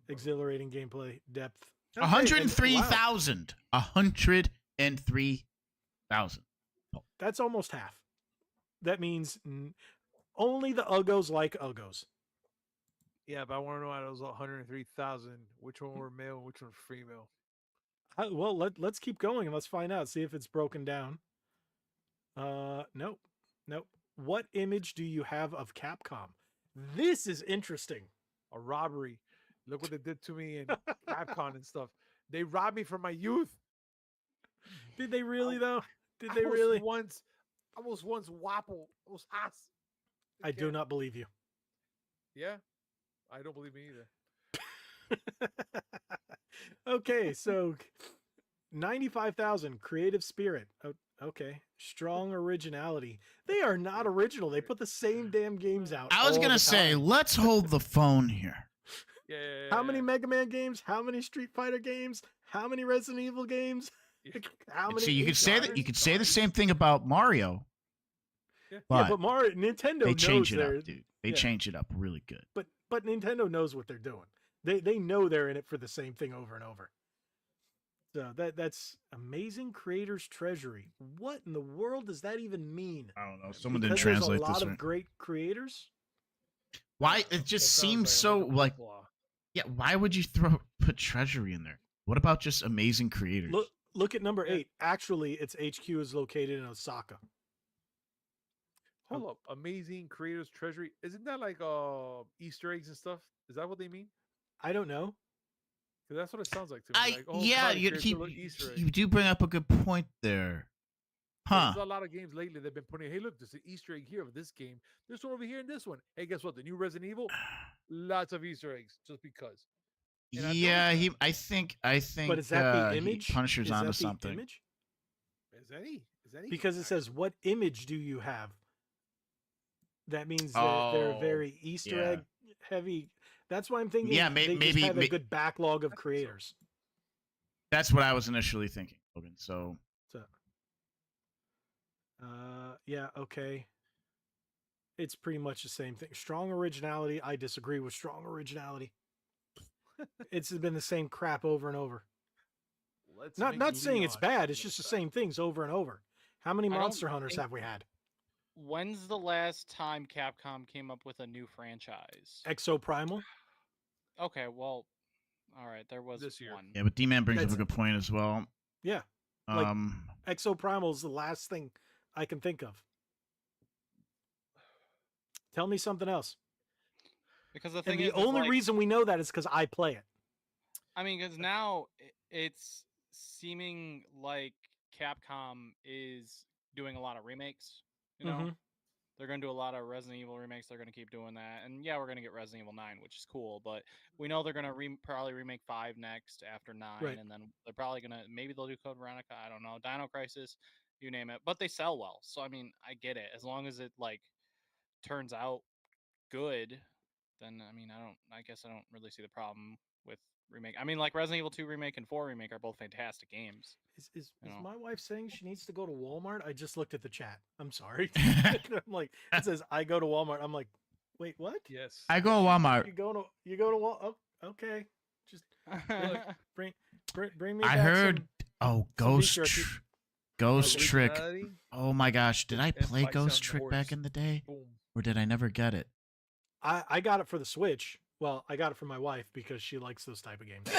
exhilarating gameplay depth. Okay, 103,000. 103,000. That's almost half. That means only the uggos like uggos. Yeah, but I want to know out of those 103,000, which one were male and which one were female. Well, let's keep going and let's find out. See if it's broken down. Nope. What image do you have of Capcom? This is interesting. A robbery. Look what they did to me in Capcom and stuff. They robbed me from my youth. Did they really though? Did I they was really? I was once wapple. I was ass. I do not believe you. Yeah, I don't believe me either. Okay, so 95,000 creative spirit. Oh, okay, strong originality. They are not original. They put the same damn games out. I was gonna say, let's hold the phone here. Yeah. How many Mega Man games? How many Street Fighter games? How many Resident Evil games? How many? See, you could say that. You could say the same thing about Mario. Yeah, but Mario, Nintendo they knows change it up, dude. They change it up really good. But Nintendo knows what they're doing. They know they're in it for the same thing over and over. So that's amazing creators treasury. What in the world does that even mean? I don't know. Someone didn't translate there's a lot this of great creators. Why it just seems so like yeah, why would you put treasury in there? What about just amazing creators? Look at number 8. Actually, its HQ is located in Osaka. Hold up. Amazing creators treasury. Isn't that like Easter eggs and stuff? Is that what they mean? I don't know. Because that's what it sounds like to me. You do bring up a good point there. Huh. There's a lot of games lately they've been putting, hey, look, there's an Easter egg here of this game. This one over here and this one. Hey, guess what? The new Resident Evil, lots of Easter eggs just because. Yeah, I think. But is that the image? Punisher's onto something. Image? Is any? Because it says, "What image do you have?" That means they're very Easter egg heavy. That's why I'm thinking. Yeah, they just have a good backlog of creators. That's what I was initially thinking, Logan. So. Yeah, okay. It's pretty much the same thing. Strong originality. I disagree with strong originality. It's been the same crap over and over. Not saying it's bad. It's just the same things over and over. How many Monster Hunters have we had? When's the last time Capcom came up with a new franchise? Exoprimal? Okay, well, all right, there was this year. one. Yeah, but D-Man brings up a good point as well. Yeah. Exoprimal is the last thing I can think of. Tell me something else. Because the thing is, the only reason we know that is because I play it. I mean, because now it's seeming like Capcom is doing a lot of remakes. You know, they're going to do a lot of Resident Evil remakes. They're going to keep doing that, and yeah, we're going to get Resident Evil 9, which is cool. But we know they're going to probably remake 5 next after 9, and then they're probably going to maybe they'll do Code Veronica. I don't know, Dino Crisis, you name it. But they sell well, so I mean, I get it. As long as it like turns out good, then I mean, I guess I don't really see the problem with remake. I mean, like Resident Evil 2 remake and 4 remake are both fantastic games. Is my wife saying she needs to go to Walmart? I just looked at the chat. I'm sorry. I'm like, it says I go to Walmart. I'm like, wait, what? Yes. I go to Walmart. You go to Walmart. Oh, okay. Just bring me. I heard. Ghost Trick. Oh my gosh, did I play Ghost Trick back in the day, or did I never get it? I got it for the Switch. Well, I got it for my wife because she likes those type of games.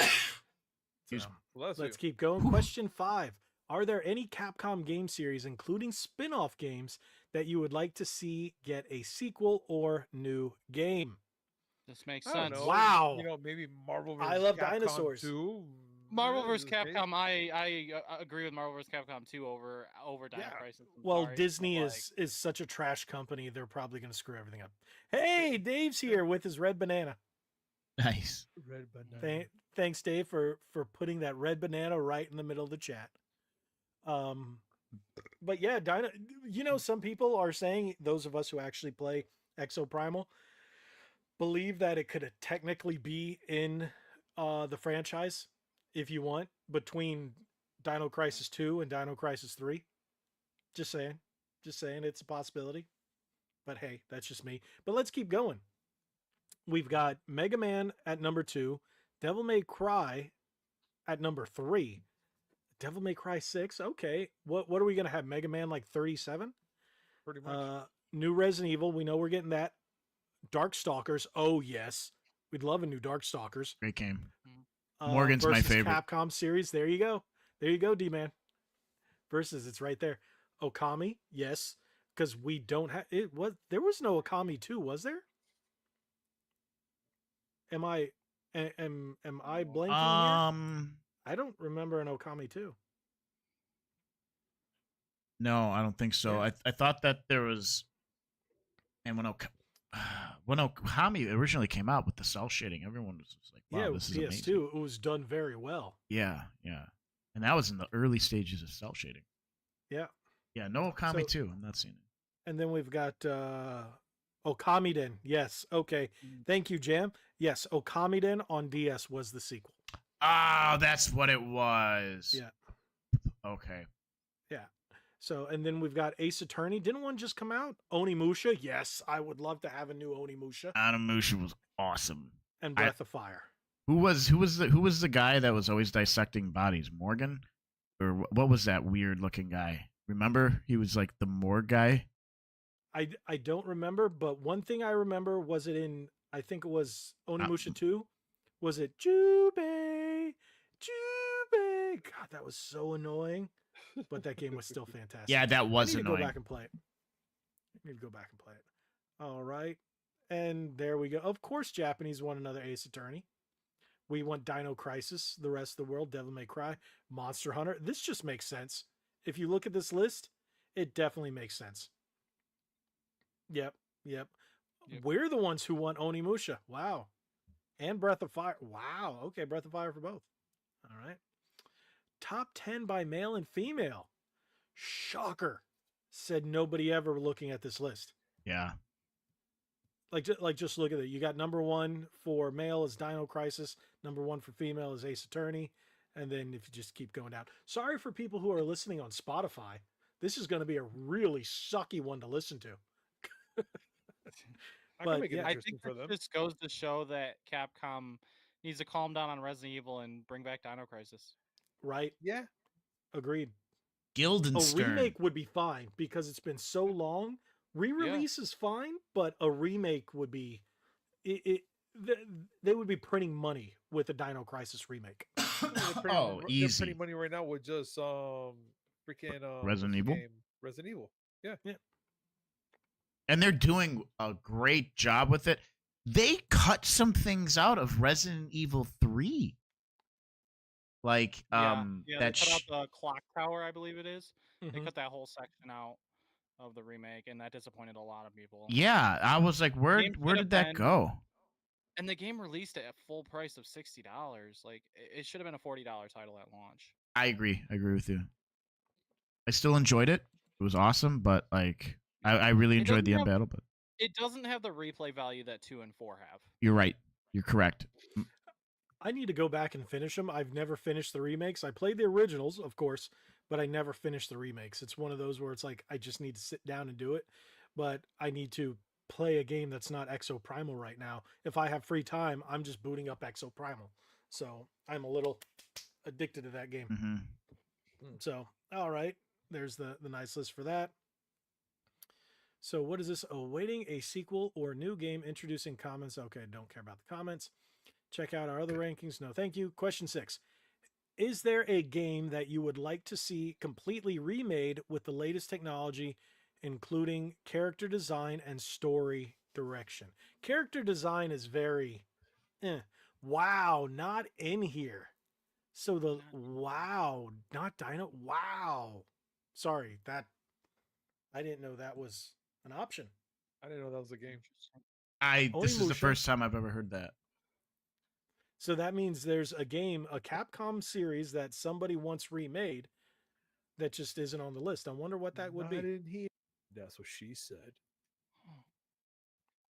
Let's keep going. Question 5. Are there any Capcom game series, including spin-off games, that you would like to see get a sequel or new game? This makes sense. Wow. You know, maybe Marvel vs. I love Capcom dinosaurs. 2. Marvel vs. Capcom. I agree with Marvel vs. Capcom 2 over Dino Crisis. Well, Disney is such a trash company. They're probably going to screw everything up. Hey, Dave's here with his red banana. Nice. Red banana. Thanks, Dave, for putting that red banana right in the middle of the chat. But yeah, some people are saying, those of us who actually play Exoprimal, believe that it could technically be in the franchise, if you want, between Dino Crisis 2 and Dino Crisis 3. Just saying it's a possibility. But hey, that's just me. But let's keep going. We've got Mega Man at number 2, Devil May Cry at number 3. Devil May Cry 6. Okay. What are we going to have? Mega Man like 37? Pretty much. New Resident Evil. We know we're getting that. Darkstalkers. Oh, yes. We'd love a new Darkstalkers. Great game. Morgan's my favorite. Capcom series. There you go. There you go, D-Man. Versus, it's right there. Okami. Yes. Because we don't have it. There was no Okami 2, was there? Am I blanking here? I don't remember an Okami 2. No, I don't think so. Yeah. I thought that there was, and when Okami originally came out with the cell shading, everyone was just like, "Wow, this is PS2, amazing." it was done very well. Yeah, and that was in the early stages of cell shading. Yeah, no Okami 2. I'm not seeing it. And then we've got Okamiden. Yes, okay. Thank you, Jam. Yes, Okamiden on DS was the sequel. Ah, that's what it was. Yeah. Okay. Yeah. So, and then we've got Ace Attorney. Didn't one just come out? Onimusha. Yes, I would love to have a new Onimusha. Onimusha was awesome. And Breath of Fire. Who was the guy that was always dissecting bodies? Morgan, or what was that weird looking guy? Remember, he was like the morgue guy. I don't remember, but one thing I remember was it in, I think it was Onimusha 2. Was it Jubei? God, that was so annoying. But that game was still fantastic. Yeah, that was annoying. annoying. Go back and play it. I need to go back and play it. All right. And there we go. Of course, Japanese want another Ace Attorney. We want Dino Crisis, the rest of the world, Devil May Cry, Monster Hunter. This just makes sense. If you look at this list, it definitely makes sense. Yep. We're the ones who want Onimusha. Wow. And Breath of Fire. Wow. Okay, Breath of Fire for both. All right. Top 10 by male and female. Shocker. Said nobody ever looking at this list. Yeah. Just look at it. You got number 1 for male is Dino Crisis. Number 1 for female is Ace Attorney. And then if you just keep going down. Sorry for people who are listening on Spotify. This is going to be a really sucky one to listen to. I think for them. This goes to show that Capcom needs to calm down on Resident Evil and bring back Dino Crisis. Right? Yeah. Agreed. Guildenstern. A remake would be fine because it's been so long. Re-release is fine, but a remake would be they would be printing money with a Dino Crisis remake. Easy. They're printing money right now with just freaking Resident Evil. Resident Evil. Yeah. And they're doing a great job with it. They cut some things out of Resident Evil 3. Like they cut out the clock tower, I believe it is. Mm-hmm. They cut that whole section out of the remake, and that disappointed a lot of people. Yeah, I was like, where did that go? And the game released at full price of $60. Like, it should have been a $40 title at launch. I agree with you. I still enjoyed it. It was awesome, but like I really enjoyed the end battle, but it doesn't have the replay value that 2 and 4 have. You're right. You're correct. I need to go back and finish them. I've never finished the remakes. I played the originals, of course, but I never finished the remakes. It's one of those where it's like I just need to sit down and do it, but I need to play a game that's not Exo Primal right now. If I have free time, I'm just booting up Exo Primal. So I'm a little addicted to that game. Mm-hmm. So, all right. There's the nice list for that. So what is this? Awaiting a sequel or new game introducing comments. Okay, don't care about the comments. Check out our other rankings. No, thank you. Question 6. Is there a game that you would like to see completely remade with the latest technology, including character design and story direction? Character design is very, wow, not in here. So wow, not Dino. Wow. Sorry, I didn't know that was an option. I didn't know that was a game. This is the first time I've ever heard that. So that means there's a game, a Capcom series that somebody once remade that just isn't on the list. I wonder what that would be. I didn't hear. That's what she said.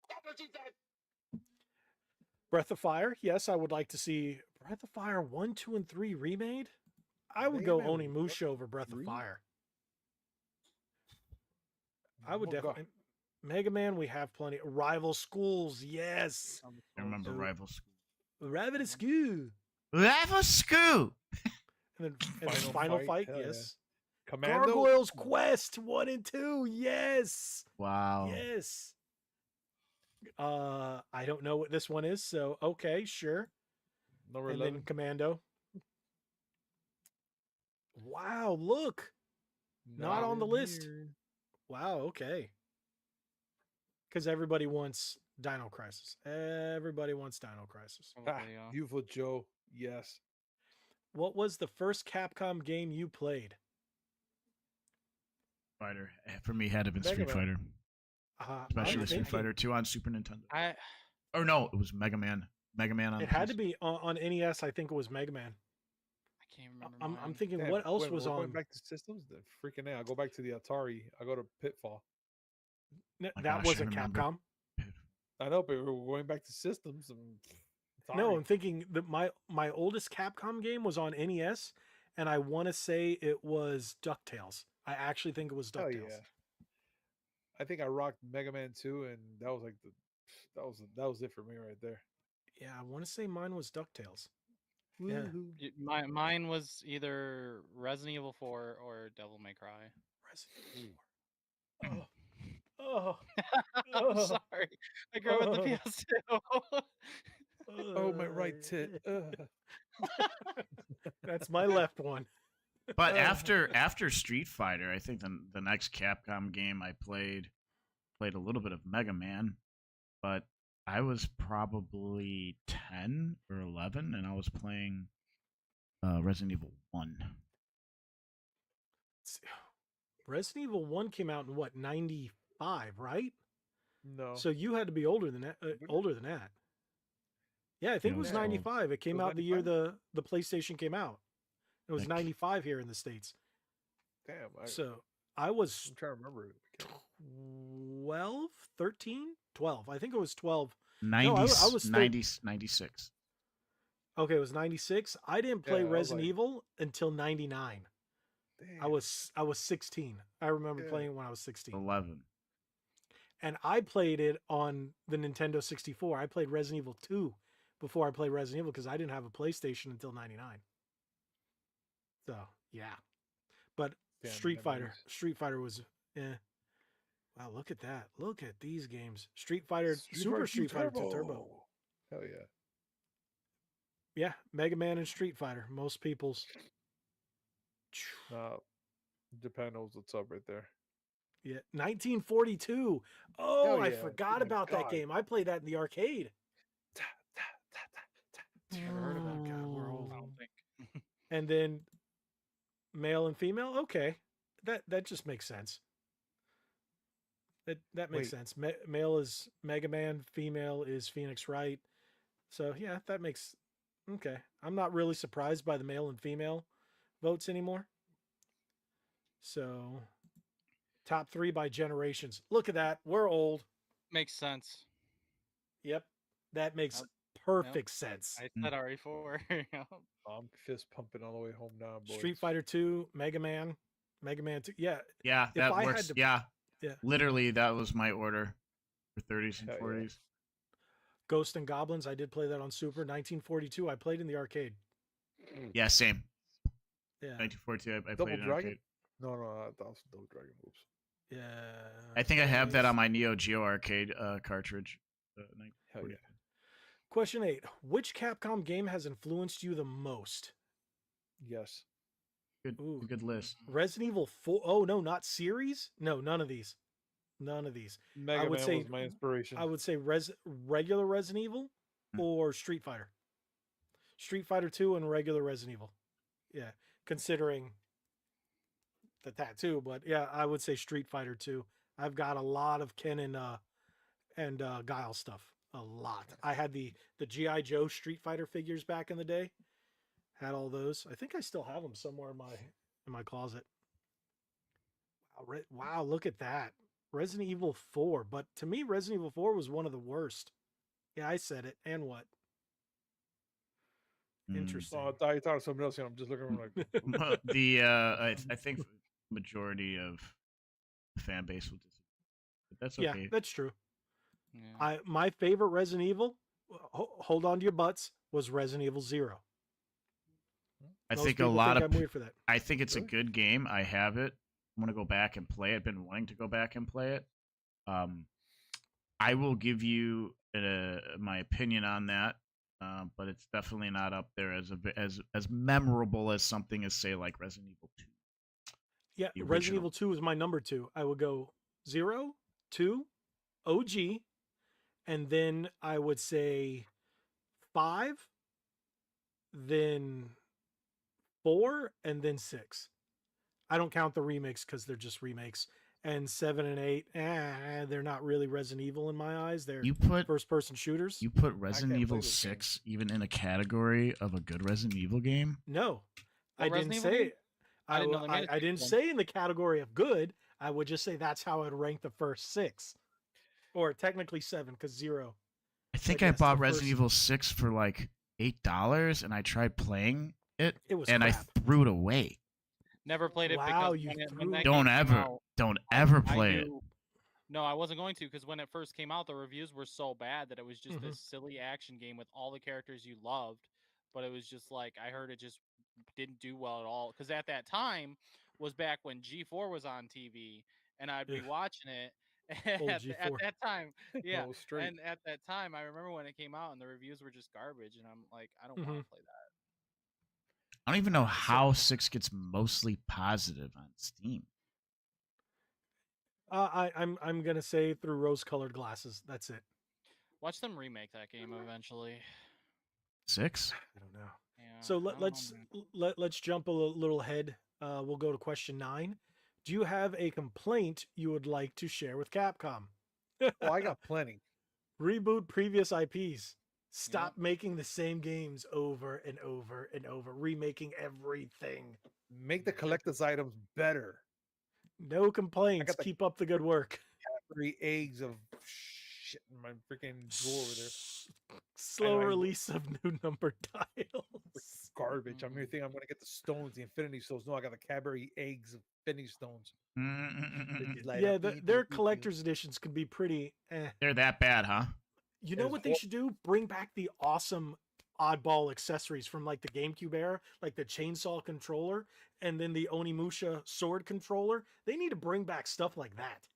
That's what she said. Breath of Fire. Yes, I would like to see Breath of Fire 1, 2, and 3 remade. I would go Onimusha over Breath of Fire. I would definitely. Mega Man, we have plenty. Rival Schools, yes. I remember Rival Schools. REDE2START. REDE2START. And then final fight, yes. Yeah. Commando? Gargoyle's Quest 1 and 2, yes. Wow. Yes. I don't know what this one is, so okay, sure. Number and 11. then Commando. Wow, look. Not on the list. Here. Wow, okay. Because everybody wants Dino Crisis. Everybody wants Dino Crisis. Beautiful Joe. Yes. What was the first Capcom game you played? Fighter. For me, had to have been Mega Street Man. Fighter. Especially I'm Street thinking- Fighter 2 on Super Nintendo. I Or no, it was Mega Man. Mega Man on It had to PC. be on NES. I think it was Mega Man. can't remember. I'm mine. thinking Damn, what else wait, was we're on. Going back to systems? The freaking A. I go back to the Atari. I go to Pitfall. My That gosh, I wasn't remember. Capcom. I know, but we're going back to systems. And No, I'm thinking that my oldest Capcom game was on NES, and I want to say it was DuckTales. I actually think it was Hell DuckTales. yeah. I think I rocked Mega Man 2, and that was like that was it for me right there. Yeah, I want to say mine was DuckTales. Yeah. Woohoo. Mine was either Resident Evil 4 or Devil May Cry. Resident Evil 4. Oh, I'm Oh. sorry. I grew up with the PS2. Oh, my right tit. That's my left one. But after Street Fighter, I think the next Capcom game I played a little bit of Mega Man, but I was probably 10 or 11, and I was playing Resident Evil 1. Resident Evil 1 came out in what, 95, right? No. So you had to be older than that. Yeah, I think it was Yeah, 95. It came was out the year 95? the PlayStation came out. It was Heck. 95 here in the States. Damn. So I was I'm trying to remember it. 12, 13, 12. I think it was 12. 90, I was 96. Okay, it was 96. I didn't play Yeah, I was Resident like- Evil until 99. Damn. I was 16. I remember Yeah. playing it when I was 16. 11. And I played it on the Nintendo 64. I played Resident Evil 2 before I played Resident Evil because I didn't have a PlayStation until 99. So, yeah. But Damn, Street memories. Fighter was wow, look at that. Look at these games. Street Fighter, Super Street Fighter 2 Turbo. Hell yeah. Yeah, Mega Man and Street Fighter. Most people's. Japan knows what's up right there. Yeah, 1942. Oh, Hell I yeah. forgot Oh my about that God. game. I played that in the arcade. Never heard of that. God, we're old. I don't think. And then male and female. Okay, that just makes sense. That makes Wait. sense. Male is Mega Man. Female is Phoenix Wright. So yeah, that makes okay. I'm not really surprised by the male and female votes anymore. So top 3 by generations. Look at that. We're old. Makes sense. Yep. That makes Yep. perfect sense. I said RE4. I'm fist pumping all the way home now, boys. Street Fighter 2, Mega Man 2. Yeah. Yeah, If that I had works. to- Yeah. Yeah. Literally, that was my order for 30s and Hell yeah. 40s. Ghost and Goblins. I did play that on Super. 1942. I played in the arcade. Yeah, same. Yeah. 1942, I Double played in Dragon? arcade. No, that was Double Dragon. Oops. Yeah. I think I have that on my Neo Geo arcade cartridge. Hell 1942. yeah. Question 8. Which Capcom game has influenced you the most? Yes. Ooh. Good list. Resident Evil 4. Oh, no, not series? No, none of these. None of these. Mega would Man say- was my inspiration. I would say regular Resident Evil or Street Fighter. Street Fighter 2 and regular Resident Evil. Yeah, considering the tattoo, but yeah, I would say Street Fighter 2. I've got a lot of Ken and Guile stuff. A lot. I had the G.I. Joe Street Fighter figures back in the day. Had all those. I think I still have them somewhere in my closet. Wow, look at that. Resident Evil 4, but to me Resident Evil 4 was one of the worst. Yeah, I said it. And what? Interesting. Oh, I thought you thought of something else. I'm just looking around like, I think majority of the fan base will disagree. But that's Yeah, okay. that's true. Yeah. My favorite Resident Evil hold on to your butts, was Resident Evil 0. I Most think a people lot think of. I'm weird for that. I think it's a good game. I have it. I'm gonna go back and play it. I've been wanting to go back and play it. I will give you my opinion on that, but it's definitely not up there as memorable as something as say like Resident Evil 2. Yeah, The Resident original. Evil 2 is my number 2. I would go 0, 2, OG, and then I would say 5, then 4, and then 6. I don't count the remakes because they're just remakes. And 7 and 8, they're not really Resident Evil in my eyes. They're first-person shooters. You put Resident Evil 6 even in a category of a good Resident Evil game? No, I didn't say. I didn't say in the category of good. I would just say that's how I'd rank the first 6, or technically 7 because 0. I think I bought Resident Evil 6 for like $8, and I tried playing it, and crap. I threw it away. Never played it wow, because when that don't ever play it. No, I wasn't going to because when it first came out, the reviews were so bad that it was just this silly action game with all the characters you loved, but it was just like I heard it just didn't do well at all. Because at that time was back when G4 was on TV, and I'd be watching it. At that time, yeah, and at that time, I remember when it came out and the reviews were just garbage, and I'm like, I don't want to play that. I don't even know how 6 gets mostly positive on Steam. I'm gonna say through rose-colored glasses. That's it. Watch them remake that game eventually. 6? I don't know. Yeah, so let's jump a little ahead. We'll go to question 9. Do you have a complaint you would like to share with Capcom? Oh, I got plenty. Reboot previous IPs. Stop making the same games over and over and over. Remaking everything. Make the collector's items better. No complaints. Keep up the good work. 3 eggs of shit in my freaking drawer over there. Slow release of new number tiles. Garbage. I'm here thinking I'm going to get the stones, the Infinity Stones. No, I got the Cadbury eggs of Infinity Stones. Yeah, their collector's editions can be pretty. They're that bad, huh? You know what they should do? Bring back the awesome oddball accessories from like the GameCube era, like the chainsaw controller and then the Onimusha sword controller. They need to bring back stuff like that.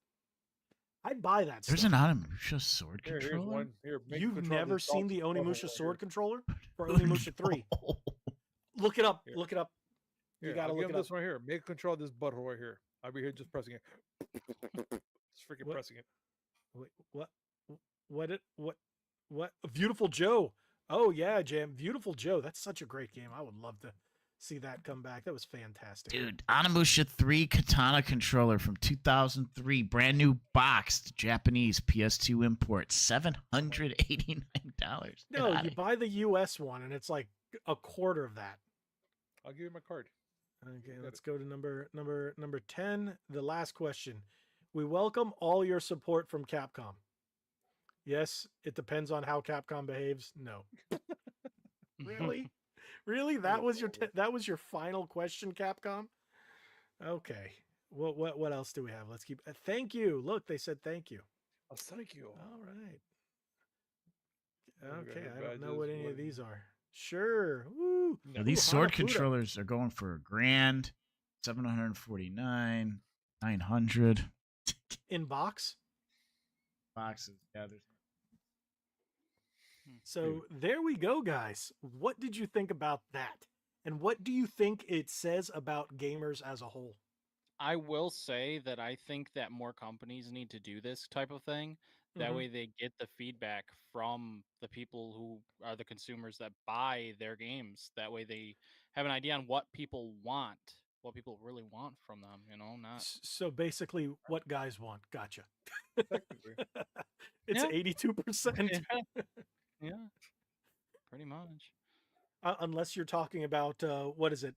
I'd buy that. There's an Onimusha sword controller? Here's one. You've never seen the Onimusha sword controller for Onimusha 3? Look it up. Here. Look it up. You gotta look it up. This one here. Make control of this butthole right here. I'll be here just pressing it. Just freaking pressing it. Wait, what? Beautiful Joe. Oh yeah, Jam. Beautiful Joe. That's such a great game. I would love to see that come back. That was fantastic. Dude, Onimusha 3 Katana controller from 2003. Brand new boxed Japanese PS2 import. $789. No, you buy the US one and it's like a quarter of that. I'll give you my card. Okay, let's go to number 10. The last question. We welcome all your support from Capcom. Yes, it depends on how Capcom behaves. No. Really? Really? That was your final question, Capcom? Okay. What else do we have? Let's keep thank you. Look, they said thank you. Oh, thank you. All right. Okay, I don't know what any of these are. Sure. Woo. Now, these sword controllers are going for $1,000, $749, $900. In box? Boxes, yeah. So there we go, guys. What did you think about that? And what do you think it says about gamers as a whole? I will say that I think that more companies need to do this type of thing. That way they get the feedback from the people who are the consumers that buy their games. That way they have an idea on what people want, what people really want from them, not. So basically what guys want. Gotcha. It's 82%. Yeah, pretty much. Unless you're talking about, what is it?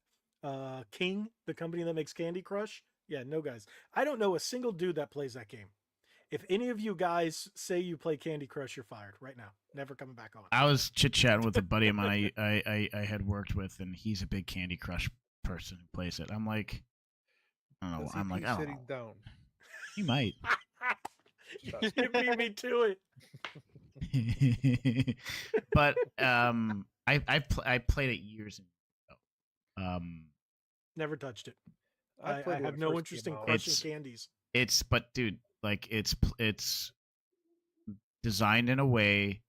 King, the company that makes Candy Crush? Yeah, no guys. I don't know a single dude that plays that game. If any of you guys say you play Candy Crush, you're fired right now. Never coming back on. I was chit-chatting with a buddy of mine I had worked with, and he's a big Candy Crush person who plays it. I'm like, I don't know. I'm like, sitting down. He might. You beat me to it. But I played it years ago. Never touched it. I I have no interest in crushing candies. But dude, like it's designed in a way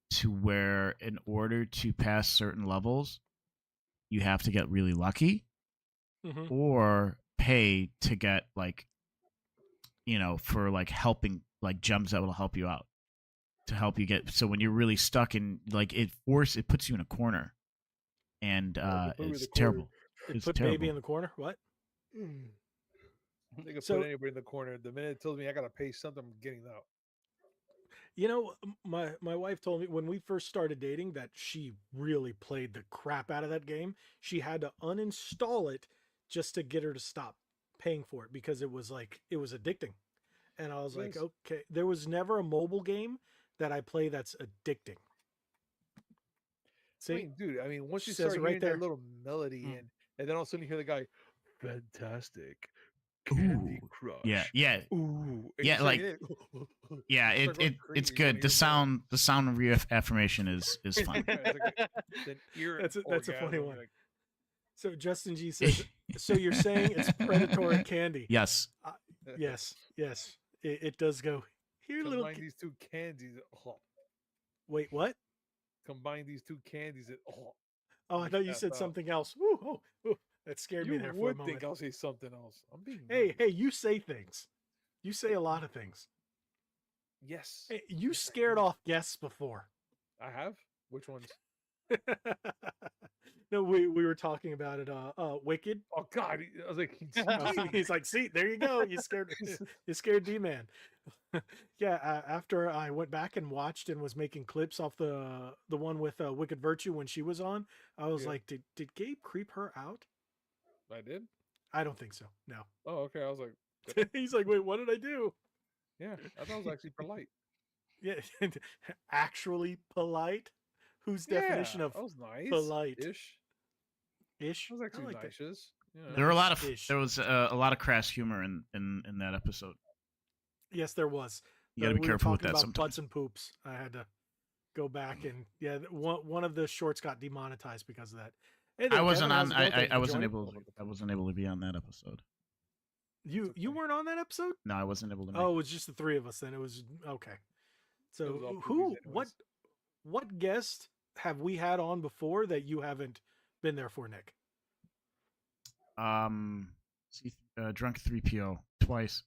to where in order to pass certain levels, you have to get really lucky or pay to get like, for like helping, like gems that will help you out to help you get. So when you're really stuck in, like, it puts you in a corner, and it's terrible. It put terrible. baby in the corner. What? They could put anybody in the corner. The minute it tells me I gotta pay something, I'm getting out. My wife told me when we first started dating that she really played the crap out of that game. She had to uninstall it just to get her to stop paying for it because it was addicting. And I was like, okay, there was never a mobile game that I play that's addicting. See, dude, once you start hearing that little melody and then all of a sudden you hear the guy, fantastic. Candy Crush. Yeah. Ooh. Yeah, like yeah, it's good. The sound reaffirmation is fun. That's a funny one. So Justin G says, so you're saying it's predatory candy? Yes. Yes. It does go here. Combine these two candies. Wait, what? Combine these two candies. Oh, I thought you said something else. Woo, that scared me there for a moment. You would think I'll say something else. I'm being Hey, you say things. You say a lot of things. Yes. Hey, you scared off guests before. I have? Which ones? No, we were talking about it. Wicked. Oh God, I was like, he's like, see, there you go. You scared D-Man. Yeah. After I went back and watched and was making clips off the one with Wicked Virtue when she was on, I was like, did Gabe creep her out? I did. I don't think so. No. Oh, okay. I was like, he's like, wait, what did I do? Yeah, I thought it was actually polite. Yeah, actually polite. Whose definition of nice. polite? Ish. That was actually like nice. Yeah. There was a lot of crass humor in that episode. Yes, there was. You got to be careful with that sometimes. Butts and poops. I had to go back and one of the shorts got demonetized because of that. Hey, I wasn't on. I wasn't able to be on that episode. You weren't on that episode? No, I wasn't able to. Oh, it was just the three of us. Then it was okay. So what guest have we had on before that you haven't been there for, Nick? Drunk 3PO twice.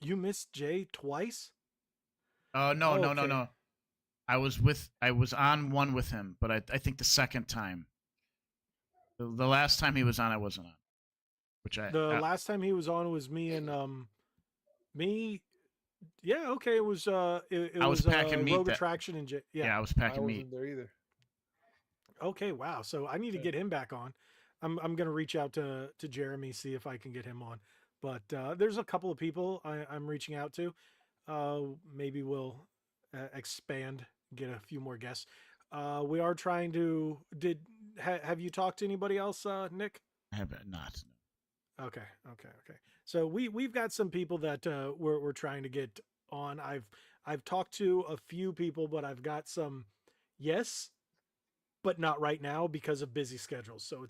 You missed Jay twice? No. I was on one with him, but I think the second time. The last time he was on, I wasn't on. Last time he was on was me and me. Yeah, okay. It was I was packing meat. Rogue Attraction and I was packing meat. I wasn't there either. Okay, wow. So I need to get him back on. I'm gonna reach out to Jeremy, see if I can get him on. But there's a couple of people I'm reaching out to. Maybe we'll expand, get a few more guests. We are trying to. Have you talked to anybody else, Nick? I have not. Okay. So we've got some people that we're trying to get on. I've talked to a few people, but I've got some yes, but not right now because of busy schedules. So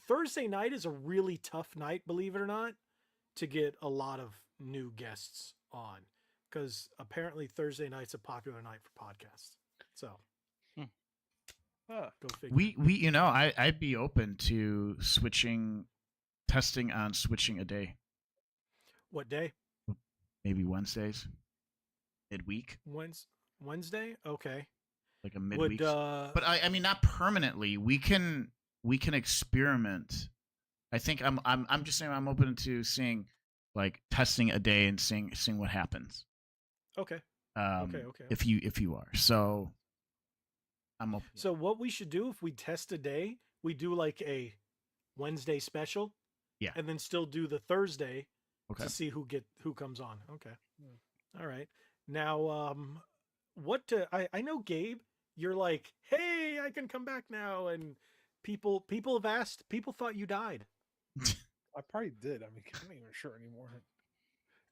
Thursday night is a really tough night, believe it or not, to get a lot of new guests on because apparently Thursday night's a popular night for podcasts. So go figure. I'd be open to testing on switching a day. What day? Maybe Wednesdays. Midweek. Wednesday? Okay. Like a midweek. But I mean not permanently. We can experiment. I think I'm just saying I'm open to seeing like testing a day and seeing what happens. Okay. Okay. If you are. So I'm open. So what we should do if we test a day, we do like a Wednesday special. Yeah. And then still do the Thursday to see who comes on. Okay. All right. Now, I know, Gabe, you're like, hey, I can come back now. And people have asked, people thought you died. I probably did. I mean, I'm not even sure anymore.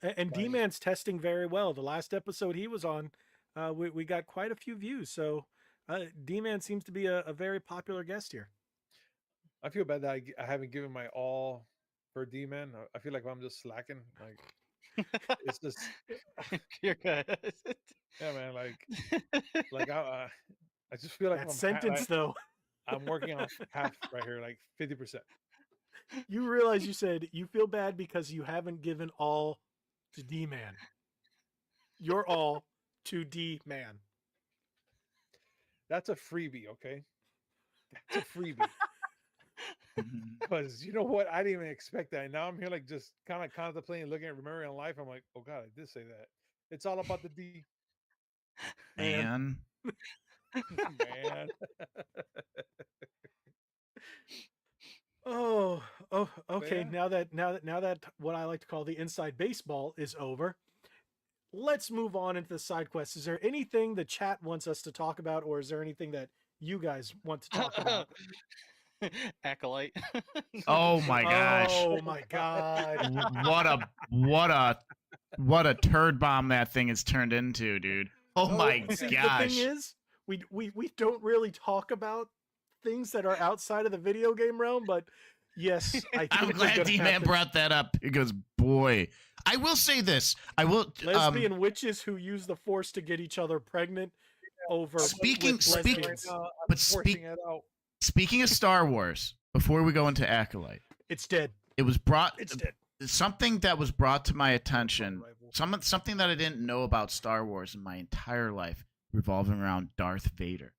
And D-Man's testing very well. The last episode he was on, we got quite a few views. So D-Man seems to be a very popular guest here. I feel bad that I haven't given my all for D-Man. I feel like I'm just slacking. Like it's just You're good. yeah, man. Like I just feel like That sentence though. I'm working on half right here, like 50%. You realize you said you feel bad because you haven't given all to D-Man. You're all to D-Man. That's a freebie, okay? That's a freebie. Because you know what? I didn't even expect that. And now I'm here like just kind of contemplating, looking at remembering life. I'm like, oh God, I did say that. It's all about the D. Man. Man. Oh, okay. Yeah. Now that what I like to call the inside baseball is over, let's move on into the side quests. Is there anything the chat wants us to talk about, or is there anything that you guys want to talk about? Acolyte. Oh my gosh. Oh my god. What a turd bomb that thing has turned into, dude. Oh my gosh. The thing is, we don't really talk about things that are outside of the video game realm, but yes, I'm glad D-Man brought that up because boy, I will say this. I will lesbian witches who use the Force to get each other pregnant over speaking of Star Wars, before we go into Acolyte, it's dead. It's dead. Something that was brought to my attention, something that I didn't know about Star Wars in my entire life, revolving around Darth Vader.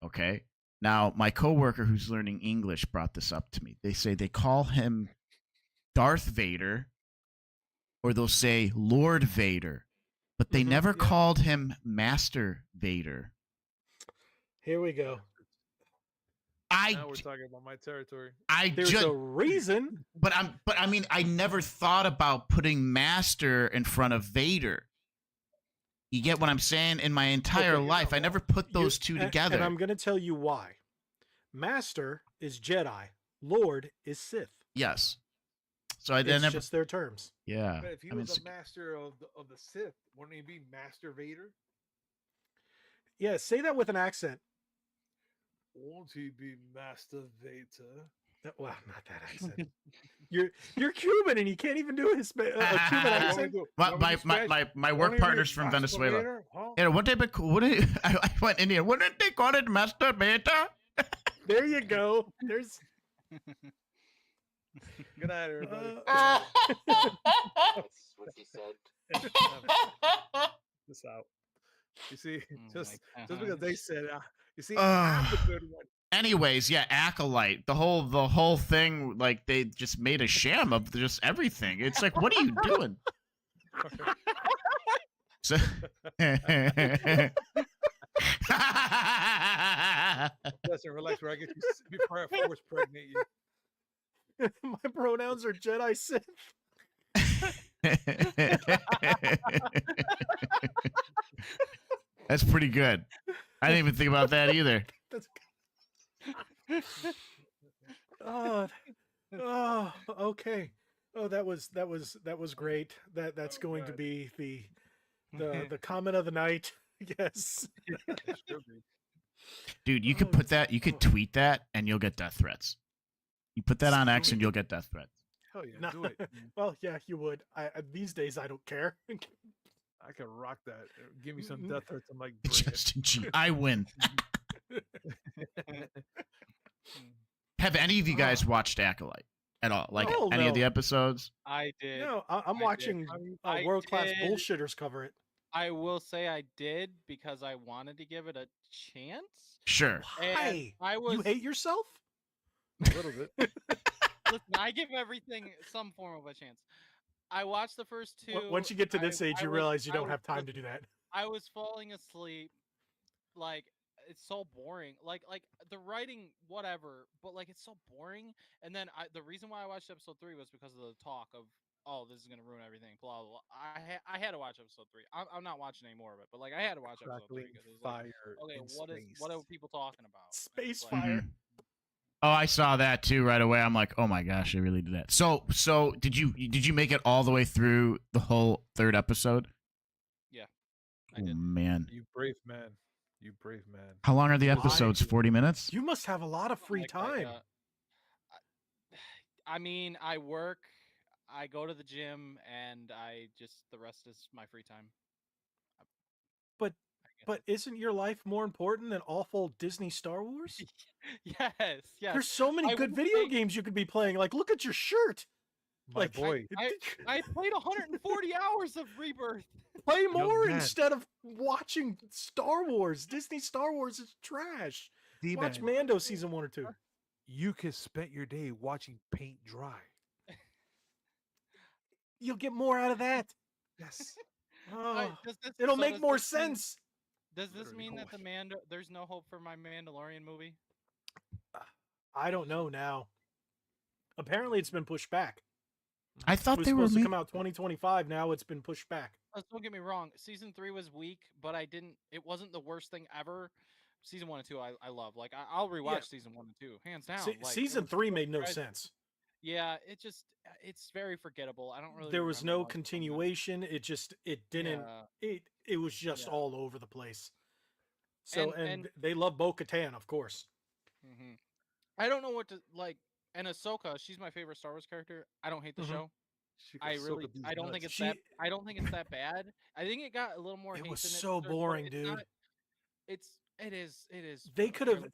Okay? Now, my coworker who's learning English brought this up to me. They say they call him Darth Vader, or they'll say Lord Vader, but they never called him Master Vader. Here we go. Now we're talking about my territory. There's a reason, but I mean, I never thought about putting Master in front of Vader. You get what I'm saying? In my entire life, I never put those two together. And I'm going to tell you why. Master is Jedi. Lord is Sith. Yes. So it's just their terms. Yeah. But if he was a master of the Sith, wouldn't he be Master Vader? Yeah, say that with an accent. Won't he be Master Vader? Well, not that accent. You're Cuban and you can't even do his Cuban accent. My work partner's from Venezuela. Vader, huh? Yeah, wouldn't they be cool? I went Indian. Wouldn't they call it Master Vader? There you go. There's. Good night, everybody. That's what she said. This out. You see, just because they said, you see, I'm the good one. Anyways, yeah, Acolyte. The whole thing, like they just made a sham of just everything. It's like, what are you doing? So, listen, relax, where I get you before I force pregnant you. My pronouns are Jedi Sith. That's pretty good. I didn't even think about that either. Oh, okay. Oh, that was great. That's going to be the comment of the night. Yes. Dude, you could put that. You could tweet that, and you'll get death threats. You put that on X, and you'll get death threats. Hell yeah, do it. Well, yeah, you would. These days, I don't care. I can rock that. Give me some death threats. I'm like, Justin G, I win. Have any of you guys watched Acolyte at all? Like any of the episodes? I did. No, I'm watching world-class bullshitters cover it. I will say I did because I wanted to give it a chance. Sure. Why? You hate yourself? A little bit. Listen, I give everything some form of a chance. I watched the first two. Once you get to this age, you realize you don't have time to do that. I was falling asleep. Like, it's so boring. Like the writing, whatever, but like it's so boring. And then the reason why I watched episode 3 was because of the talk of, oh, this is gonna ruin everything. Blah blah. Blah. I had to watch episode 3. I'm not watching any more of it, but like I had to watch episode 3 because it was like, okay, what are people talking about? Space like, fire. Oh, I saw that too right away. I'm like, oh my gosh, I really did that. So did you make it all the way through the whole 3rd episode? Yeah. Oh man. You brave man. You brave man. How long are the episodes? 40 minutes? You must have a lot of free Like, time. I mean, I work, I go to the gym, and the rest is my free time. But isn't your life more important than awful Disney Star Wars? Yes. There's so many good video games you could be playing. Like, look at your shirt. My boy. I played 140 hours of Rebirth. Play more instead of watching Star Wars. Disney Star Wars is trash. Watch Mando season 1 or 2. You can spend your day watching paint dry. You'll get more out of that. Yes. It'll make more sense. Does this mean that there's no hope for my Mandalorian movie? I don't know now. Apparently, it's been pushed back. I thought they were supposed to come out 2025. Now it's been pushed back. Don't get me wrong. Season 3 was weak, but it wasn't the worst thing ever. Season 1 and 2, I love. Like, I'll rewatch season 1 and 2, hands down. Season 3 made no sense. Yeah, it's very forgettable. I don't really. There was no continuation. It didn't. Yeah. It was just all over the place. So and they love Bo-Katan, of course. Mm-hmm. I don't know what to like. And Ahsoka, she's my favorite Star Wars character. I don't hate the show. I don't think it's that bad. I think it got a little more. It was so boring, dude. It is. They could have.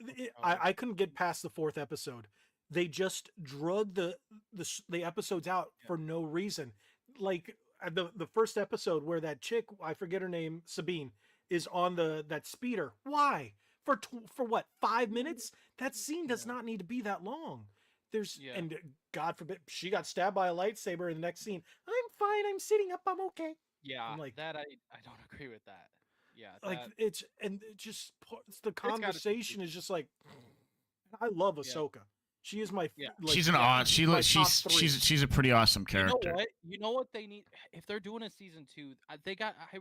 I couldn't get past the 4th episode. They just drug the episodes out for no reason. Like the first episode where that chick, I forget her name, Sabine, is on that speeder. Why? For what? 5 minutes? That scene does not need to be that long. And God forbid she got stabbed by a lightsaber in the next scene. I'm fine. I'm sitting up. I'm okay. Yeah, I'm like that. I don't agree with that. Yeah, like the conversation is just like. I love Ahsoka. She is my. Yeah. She's an she's a pretty awesome character. You know what they need if they're doing a season 2. I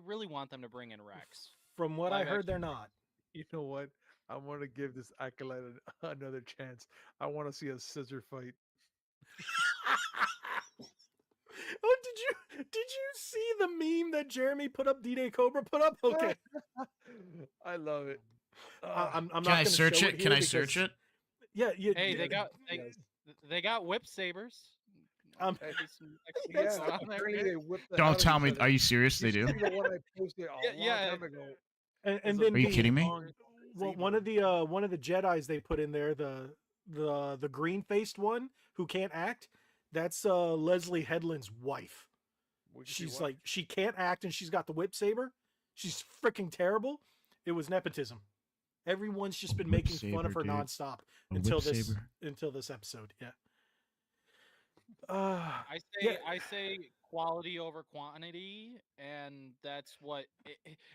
really want them to bring in Rex. From what I heard, they're not. You know what? I want to give this acolyte another chance. I want to see a scissor fight. Oh, did you see the meme that Jeremy put up? D-Day Cobra put up? Okay. I love it. I'm not. Can I search it? Can I search it? Yeah. Hey, they got whip sabers. Don't tell me. Are you serious? They do. The one I posted a long time ago. And then are you kidding me? Well, one of the Jedis they put in there, the green faced one who can't act. That's Leslie Headland's wife. She's like she can't act and she's got the whip saber. She's freaking terrible. It was nepotism. Everyone's just been making fun of her nonstop until this episode. Yeah. I say quality over quantity, and that's what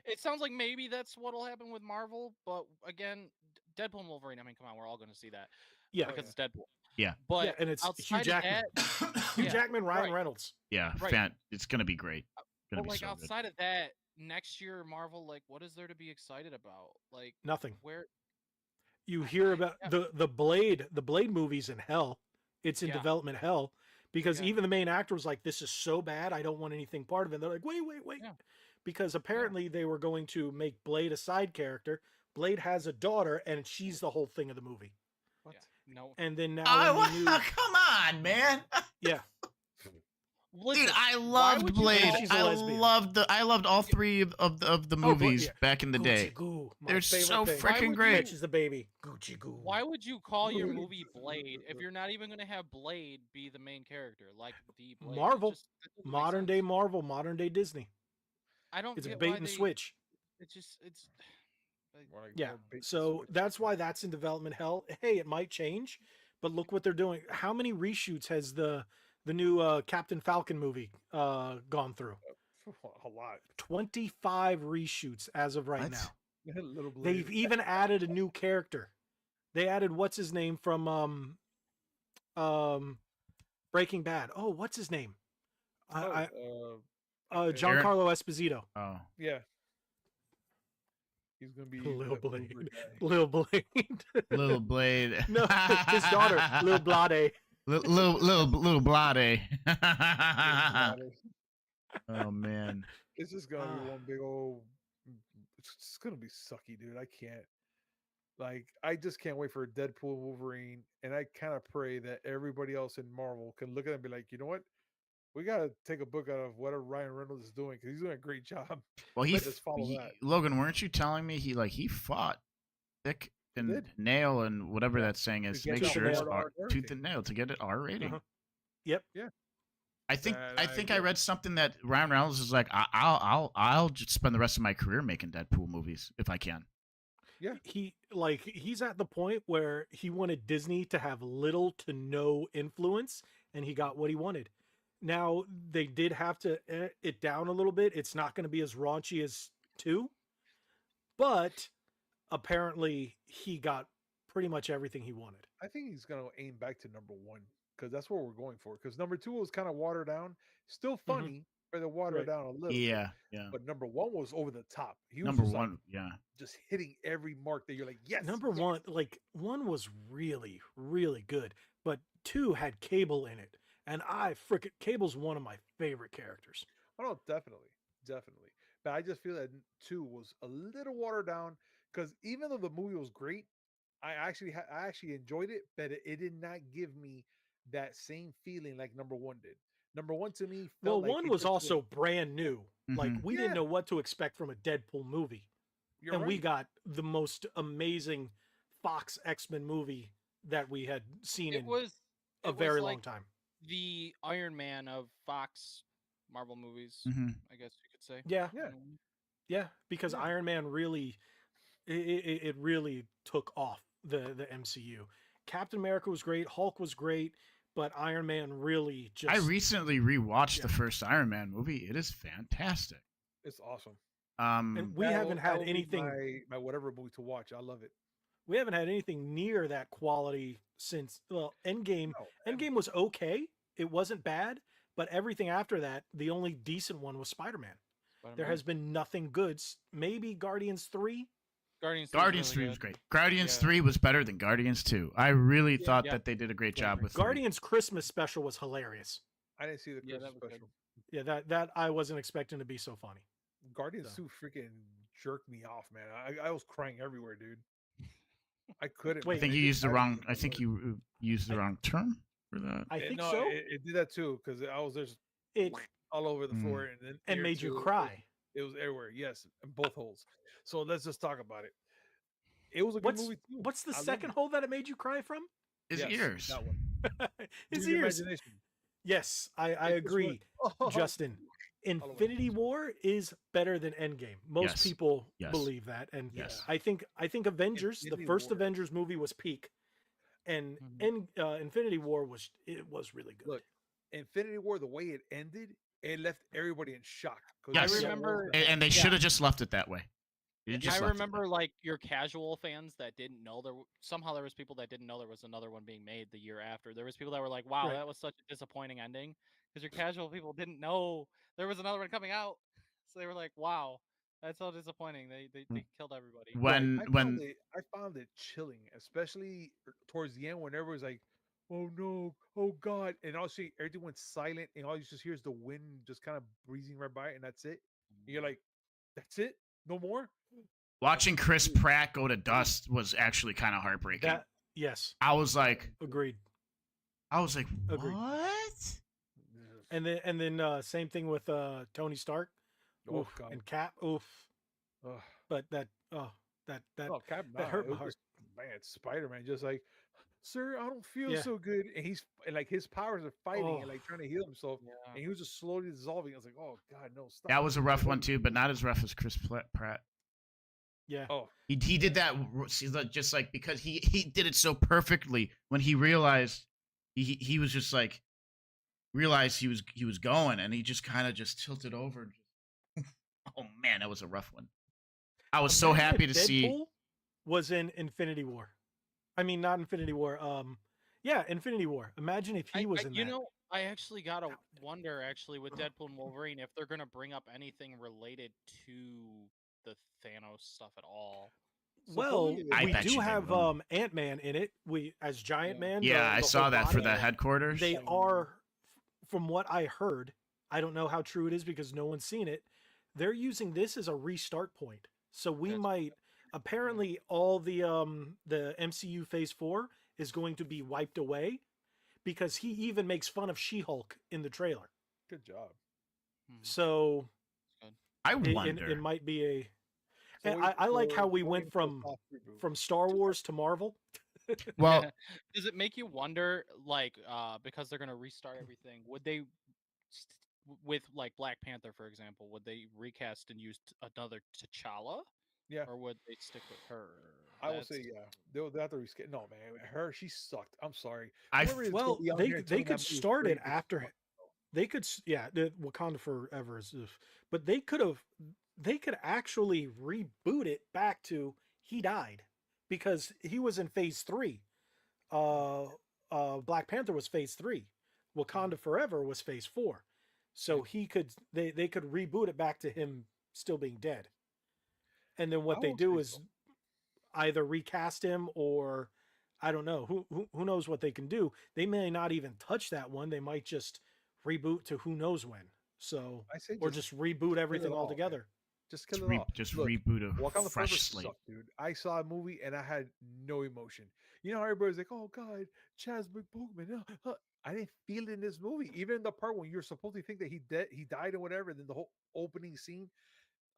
it sounds like. Maybe that's what'll happen with Marvel, but again, Deadpool and Wolverine. I mean, come on, we're all going to see that. Yeah, because it's Deadpool. Yeah, but and it's Hugh Jackman. Hugh Jackman, Ryan Reynolds. Yeah, it's going to be great. But like outside of that, next year Marvel, like, what is there to be excited about? Like nothing. Where you hear about the Blade movies in hell. It's in development hell. Because even the main actor was like, this is so bad, I don't want anything part of it. And they're like, wait. Yeah. Because apparently they were going to make Blade a side character. Blade has a daughter, and she's the whole thing of the movie. What? Yeah. No. And then now come on, man. Yeah. Dude, I loved Blade. I loved all 3 of the movies back in the day. They're so freaking great. She's the baby. Gucci goo. Why would you call your movie Blade if you're not even going to have Blade be the main character? Like the Blade. Marvel, modern day Marvel, modern day Disney. I don't. It's a bait and switch. It's. Yeah. So that's why that's in development hell. Hey, it might change, but look what they're doing. How many reshoots has the new Captain Falcon movie gone through? A lot. 25 reshoots as of right now. They've even added a new character. They added what's his name from Breaking Bad. Oh, what's his name? Giancarlo Esposito. Oh. Yeah. He's gonna be Lil Blade. Lil Blade. Lil Blade. No, his daughter, Lil Blade. Little Blade. Oh man. It's just gonna be one big old it's gonna be sucky, dude. I can't. Like, I just can't wait for Deadpool Wolverine, and I kind of pray that everybody else in Marvel can look at it and be like, you know what? We gotta take a book out of whatever Ryan Reynolds is doing because he's doing a great job. Well, Just follow that. Logan, weren't you telling me he fought thick and nail and whatever that saying is to make sure it's tooth and nail to get it R rating. Yep. Yeah. I think I read something that Ryan Reynolds is like, I'll just spend the rest of my career making Deadpool movies if I can. Yeah. He's at the point where he wanted Disney to have little to no influence, and he got what he wanted. Now they did have to edit it down a little bit. It's not going to be as raunchy as 2, but apparently he got pretty much everything he wanted. I think he's gonna aim back to number 1 because that's what we're going for. Because number 2 was kind of watered down, still funny, but they watered it down a little. Yeah. But number 1 was over the top. He was number 1, just hitting every mark that you're like, yes. Number 1, like 1 was really, really good, but 2 had Cable in it. And Cable's one of my favorite characters. Oh, no, definitely. But I just feel that 2 was a little watered down because even though the movie was great, I actually enjoyed it, but it did not give me that same feeling like number 1 did. Number 1 to me felt like 1 was also brand new. Like we didn't know what to expect from a Deadpool movie. We got the most amazing Fox X-Men movie that we had seen in a very long time. The Iron Man of Fox Marvel movies, I guess you could say. Yeah, because Iron Man really, it really took off the MCU. Captain America was great, Hulk was great, but Iron Man really just... I recently rewatched the first Iron Man movie. It is fantastic. It's awesome. And we haven't had anything... My whatever movie to watch. I love it. We haven't had anything near that quality since, Endgame. No, Endgame was okay. It wasn't bad, but everything after that, the only decent one was Spider-Man. There has been nothing good. Maybe Guardians 3? Guardians 3 was great. Guardians 3 was better than Guardians 2. I really thought that they did a great job with Guardians 3. Christmas special was hilarious. I didn't see the Christmas special. Yeah, that I wasn't expecting to be so funny. Guardians 2 freaking jerked me off, man. I was crying everywhere, dude. I couldn't. I think you used the wrong. I think you used the wrong term for that. I think so. It did that too because I was just all over the floor and made you cry. It was everywhere. Yes, in both holes. So let's just talk about it. It was a good movie too. What's the second hole that it made you cry from? His ears. That one. His ears. Yes, I agree, Justin. Infinity War is better than Endgame. Most people believe that, and I think Avengers, the first Avengers movie was peak, and Infinity War was really good. Look, Infinity War, the way it ended, it left everybody in shock. Yes. I remember, and they should have just left it that way. I remember like your casual fans that didn't know there was people that didn't know there was another one being made the year after. There was people that were like, "Wow, that was such a disappointing ending," because your casual people didn't know there was another one coming out, so they were like, "Wow, that's so disappointing." They killed everybody. I found it chilling, especially towards the end when everybody's like, "Oh no, oh god," and all see everything went silent, and all you just hear is the wind just kind of breezing right by, and that's it. And you're like, "That's it, no more." Watching Chris Pratt go to dust was actually kind of heartbreaking. Yes. I was like, agreed. I was like, what? Agreed. And then same thing with Tony Stark. Oh, God. And Cap. Oof. Ugh. But that Cap, that hurt my heart. Man, Spider-Man just like, "Sir, I don't feel so good," and he's like his powers are fighting and like trying to heal himself, and he was just slowly dissolving. I was like, "Oh God, no, stop!" That was a rough one too, but not as rough as Chris Pratt. Yeah. Oh, he did that just like because he did it so perfectly when he realized he was just like realized he was going, and he just kind of just tilted over. Oh man, that was a rough one. I was so happy to see. Was in Infinity War. I mean, not Infinity War. Infinity War. Imagine if he was in that. You know, I actually gotta wonder, with Deadpool and Wolverine, if they're gonna bring up anything related to the Thanos stuff at all. Well, we do have Ant-Man in it. As Giant Man. Yeah, I saw that for the headquarters. They are, from what I heard, I don't know how true it is because no one's seen it. They're using this as a restart point. So we might apparently all the MCU Phase 4 is going to be wiped away because he even makes fun of She-Hulk in the trailer. Good job. So I wonder. it might be a. So And I like how we went from Star Wars to Marvel. Well, does it make you wonder, like, because they're gonna restart everything? Would they, with like Black Panther, for example, would they recast and use another T'Challa? Yeah. Or would they stick with her? I will say, yeah. They'll have to rescale. No, man. Her, she sucked. I'm sorry. Well, they could start it after. They could, yeah, the Wakanda Forever is, but they could actually reboot it back to he died because he was in Phase 3. Black Panther was Phase 3. Wakanda Forever was Phase 4. So they could reboot it back to him still being dead. And then what they do is either recast him or I don't know. Who knows what they can do? They may not even touch that one. They might just reboot to who knows when. So I say or just reboot everything altogether. Man. Just kill it all. Just reboot a fresh slate. Sucked, dude. I saw a movie and I had no emotion. You know how everybody's like, "Oh God, Chaz McBoogman." I didn't feel it in this movie. Even in the part when you're supposed to think that he died or whatever. Then the whole opening scene,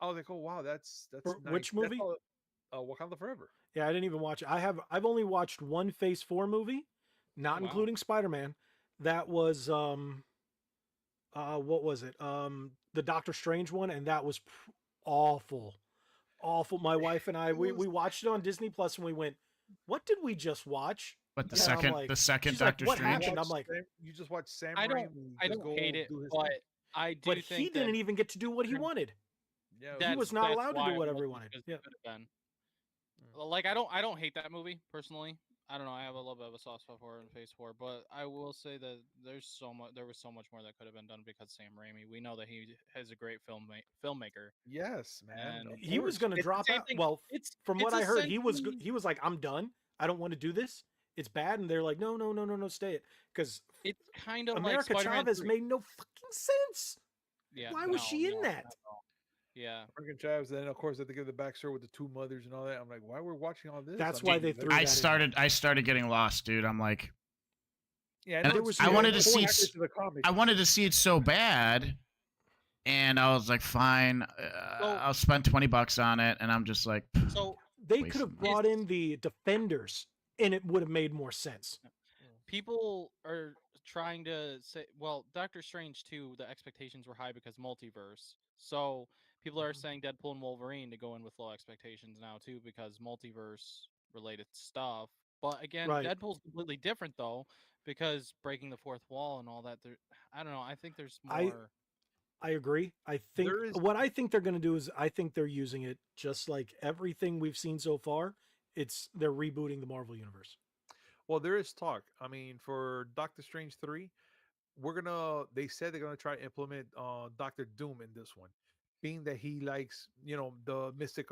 I was like, "Oh wow, that's nice." Which movie? Wakanda Forever. Yeah, I didn't even watch it. I've only watched one Phase 4 movie, not including Spider-Man. That was what was it? The Doctor Strange one, and that was awful. My wife and I we watched it on Disney Plus and we went, "What did we just watch?" But the second Doctor what Strange. Happened? I'm like, you just watched Sam. I don't hate it, but I do. But he didn't even get to do what he wanted. Yeah, he was not allowed to do whatever he wanted. Yeah. Like I don't hate that movie personally. I don't know. I have a little bit of a soft spot for it in Phase 4, but I will say that there was so much more that could have been done because Sam Raimi. We know that he is a great filmmaker. Yes, man. He was going to drop out. Well, from what I heard, he was like, "I'm done. I don't want to do this. It's bad." And they're like, "No, stay it." Because it's kind of America like Chavez made no fucking sense. Yeah, why was she in that? Yeah, American Chavez. Then of course they have to give the backstory with the two mothers and all that. I'm like, why we're watching all this? That's why they threw. I started getting lost, dude. I'm like, yeah. I wanted to see. I wanted to see it so bad, and I was like, fine, I'll spend $20 on it, and I'm just like. So they could have brought in the Defenders, and it would have made more sense. People are trying to say, well, Doctor Strange 2, the expectations were high because multiverse. So people are saying Deadpool and Wolverine to go in with low expectations now too because multiverse related stuff. But again, Deadpool's completely different though because breaking the fourth wall and all that. I don't know. I think there's more. I agree. I think what I think they're going to do is I think they're using it just like everything we've seen so far. They're rebooting the Marvel universe. Well, there is talk. I mean, for Doctor Strange 3, they said they're gonna try to implement Doctor Doom in this one, being that he likes, the mystic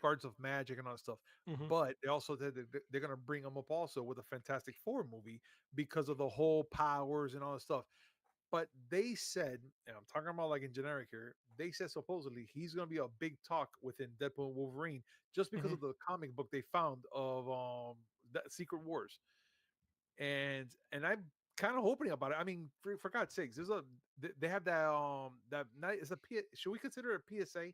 arts of magic and all that stuff. Mm-hmm. But they also said that they're gonna bring him up also with a Fantastic Four movie because of the whole powers and all that stuff. But they said, and I'm talking about like in generic here, they said supposedly he's gonna be a big talk within Deadpool and Wolverine just because of the comic book they found of that Secret Wars. And I'm kind of hoping about it. I mean, for God's sakes, they have that night. Should we consider it a PSA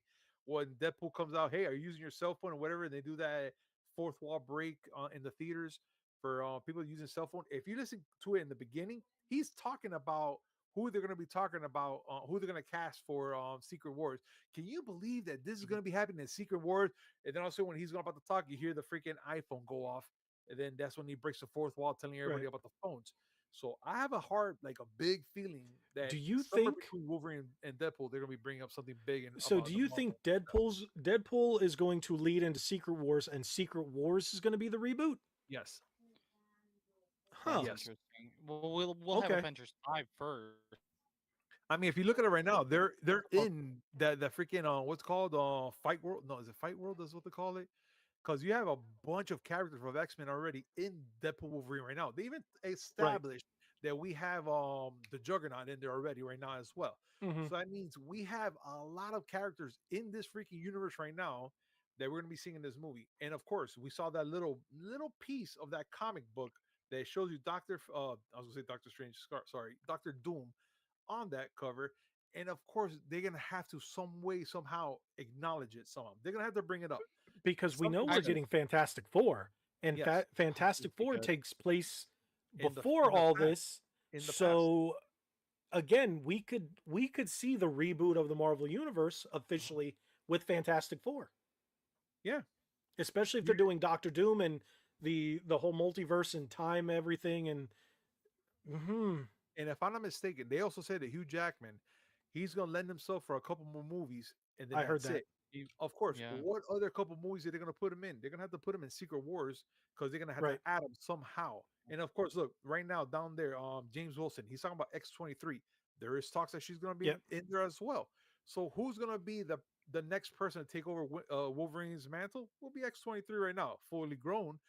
when Deadpool comes out? Hey, are you using your cell phone or whatever? And they do that fourth wall break in the theaters for people using cell phone. If you listen to it in the beginning, he's talking about who they're going to be talking about, who they're going to cast for Secret Wars. Can you believe that this is going to be happening in Secret Wars? And then also when he's about to talk, you hear the freaking iPhone go off. And then that's when he breaks the fourth wall, telling everybody about the phones. So I have a big feeling that do you think between Wolverine and Deadpool, they're going to be bringing up something big? So do you think Deadpool is going to lead into Secret Wars, and Secret Wars is going to be the reboot? Yes. Huh. Yes. Well, we'll have Avengers 5 first. I mean, if you look at it right now, they're in the freaking what's called Fight World. No, is it Fight World? That's what they call it. Because you have a bunch of characters from X-Men already in Deadpool Wolverine right now. They even established that we have the Juggernaut in there already right now as well. Mm-hmm. So that means we have a lot of characters in this freaking universe right now that we're going to be seeing in this movie. And of course, we saw that little piece of that comic book that shows you I was going to say Doctor Strange, sorry, Doctor Doom on that cover. And of course, they're going to have to somehow acknowledge it somehow. They're going to have to bring it up. Because we know we're getting Fantastic Four. And Yes. Fantastic Four good. takes place In before the all past. this. In the So again, we could see the reboot of the Marvel Universe officially with Fantastic Four. Yeah. Especially if they're doing Doctor Doom and the whole multiverse and time everything and And if I'm not mistaken, they also said that Hugh Jackman, he's gonna lend himself for a couple more movies, and then I heard that's that. it. Of course, Yeah. what other couple movies are they gonna put him in? They're gonna have to put him in Secret Wars because they're gonna have Right. to add him somehow. And of course, look right now down there, James Wilson, he's talking about X-23. There is talks that she's gonna be in there as well. So who's gonna be the next person to take over Wolverine's mantle? Will be X-23 right now, fully grown.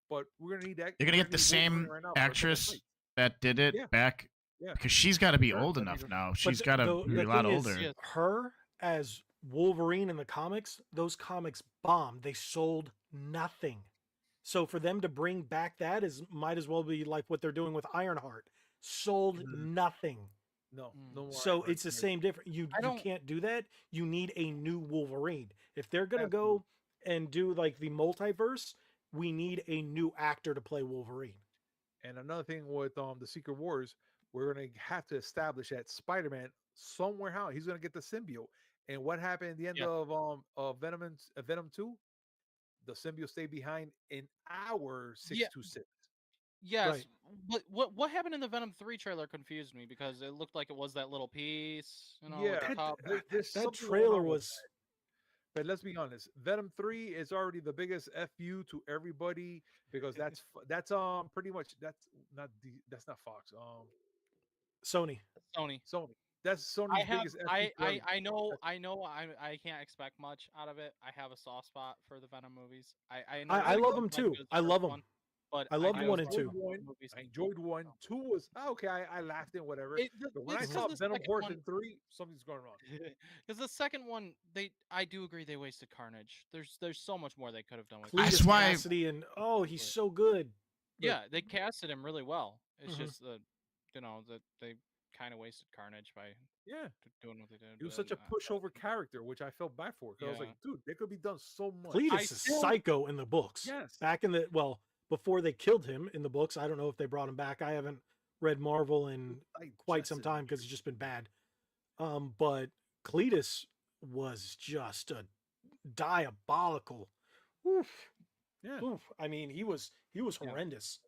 But we're gonna need that. You're gonna get the same actress that did it back. Yeah. Because she's got to be old enough now. She's got to be a lot older. Her as Wolverine in the comics, those comics bombed. They sold nothing. So for them to bring back that might as well be like what they're doing with Ironheart. Sold nothing. No more. So it's the same difference. You can't do that. You need a new Wolverine. If they're gonna go and do like the multiverse, we need a new actor to play Wolverine. And another thing with the Secret Wars, we're going to have to establish that Spider-Man somewhere how he's going to get the symbiote. And what happened at the end of Venom 2? The symbiote stayed behind in our 626. Yes, but what happened in the Venom 3 trailer confused me because it looked like it was that little piece. That trailer was. But let's be honest, Venom 3 is already the biggest FU to everybody because that's pretty much that's not Fox. Sony. That's Sony's biggest FU. I know I can't expect much out of it. I have a soft spot for the Venom movies. I love them too. I love them. But I loved 1 and 2. I enjoyed 1. 2 was okay. I laughed in whatever. But when I saw Venom Horse in 3, something's going wrong. Because the second one, I do agree they wasted Carnage. There's so much more they could have done with Cletus Cassidy and he's so good. Yeah, they casted him really well. It's just that they kind of wasted Carnage by doing what they did. He was such a pushover character, which I felt bad for. Because I was like, dude, they could be done so much. Cletus is psycho in the books. Yes. Back in before they killed him in the books. I don't know if they brought him back. I haven't read Marvel in quite some time because it's just been bad. But Cletus was just a diabolical. Oof. Yeah. Oof. I mean, he was horrendous.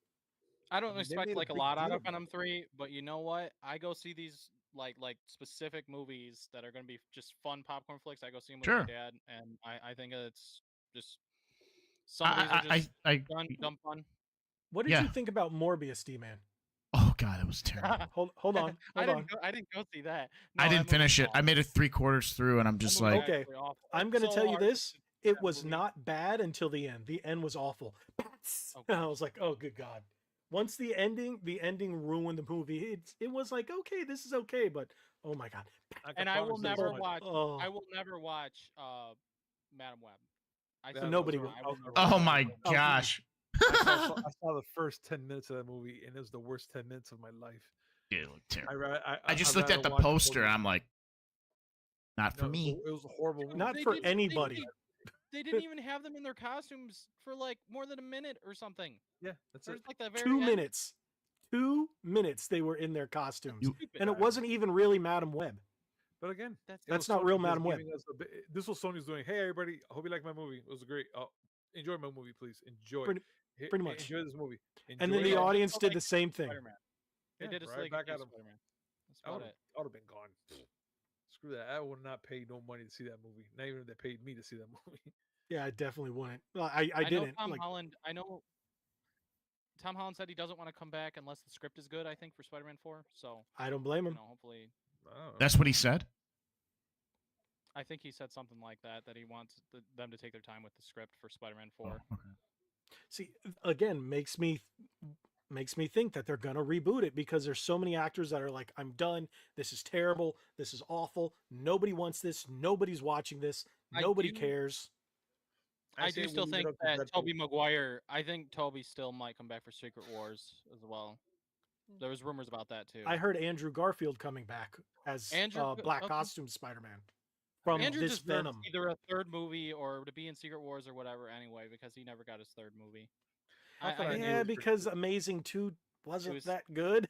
I don't expect like a lot out of Venom 3, but you know what? I go see these like specific movies that are going to be just fun popcorn flicks. I go see them with my dad, and I think it's just some of these are just dumb fun. What did you think about Morbius, D-Man? Oh God, it was terrible. hold on. I didn't go see that. No, I didn't finish it. I made it 3/4 through, and I'm just like, okay. I'm going to tell you this. It was not bad until the end. The end was awful. And I was like, oh, good God. Once the ending ruined the movie. It was like, okay, this is okay, but oh my God. And I will never watch. I will never watch Madam Web. Nobody will. Oh my gosh. I saw the first 10 minutes of that movie, and it was the worst 10 minutes of my life. It looked terrible. I just looked at the poster, and I'm like, not for me. It was a horrible movie. Not for anybody. They didn't even have them in their costumes for like more than a minute or something. Yeah, that's it. Like the very 2 minutes. 2 minutes they were in their costumes. And it wasn't even really Madam Web. But again, that's not real Madam Web. This was Sony's doing. Hey, everybody, I hope you like my movie. It was great. Enjoy my movie, please. Enjoy. Pretty much. Enjoy this movie. And then the audience did the same thing. They did a right back at them. That's I would have been gone. Screw that. I would not pay no money to see that movie. Not even if they paid me to see that movie. Yeah, I definitely wouldn't. I didn't. I know Tom Holland said he doesn't want to come back unless the script is good, I think, for Spider-Man 4. So I don't blame him. Hopefully. That's what he said? I think he said something like that he wants them to take their time with the script for Spider-Man 4. Oh, okay. See, again, makes me think that they're going to reboot it because there's so many actors that are like, I'm done. This is terrible. This is awful. Nobody wants this. Nobody's watching this. Nobody cares. I do still think that Tobey Maguire. I think Tobey still might come back for Secret Wars as well. There was rumors about that too. I heard Andrew Garfield coming back as black costume Spider-Man from Andrew this deserves Venom. either a third movie or to be in Secret Wars or whatever. Anyway, because he never got his third movie. Yeah, because Amazing 2 wasn't that good.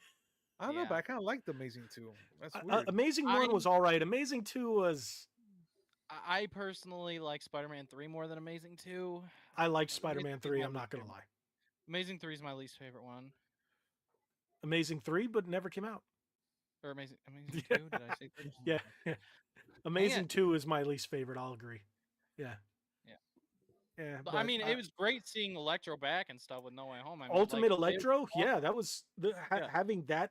I don't know, but I kind of liked Amazing 2. That's weird. Amazing 1 was all right. Amazing 2 was... I personally like Spider-Man 3 more than Amazing 2. I liked Spider-Man 3, I'm not going to lie. Amazing 3 is my least favorite one. Amazing 3, but never came out. Or Amazing 2, did I say 3? Yeah. Amazing 2 is my least favorite, I'll agree. Yeah. Yeah, but I mean, it was great seeing Electro back and stuff with No Way Home. I mean, Ultimate Electro, yeah, that was having that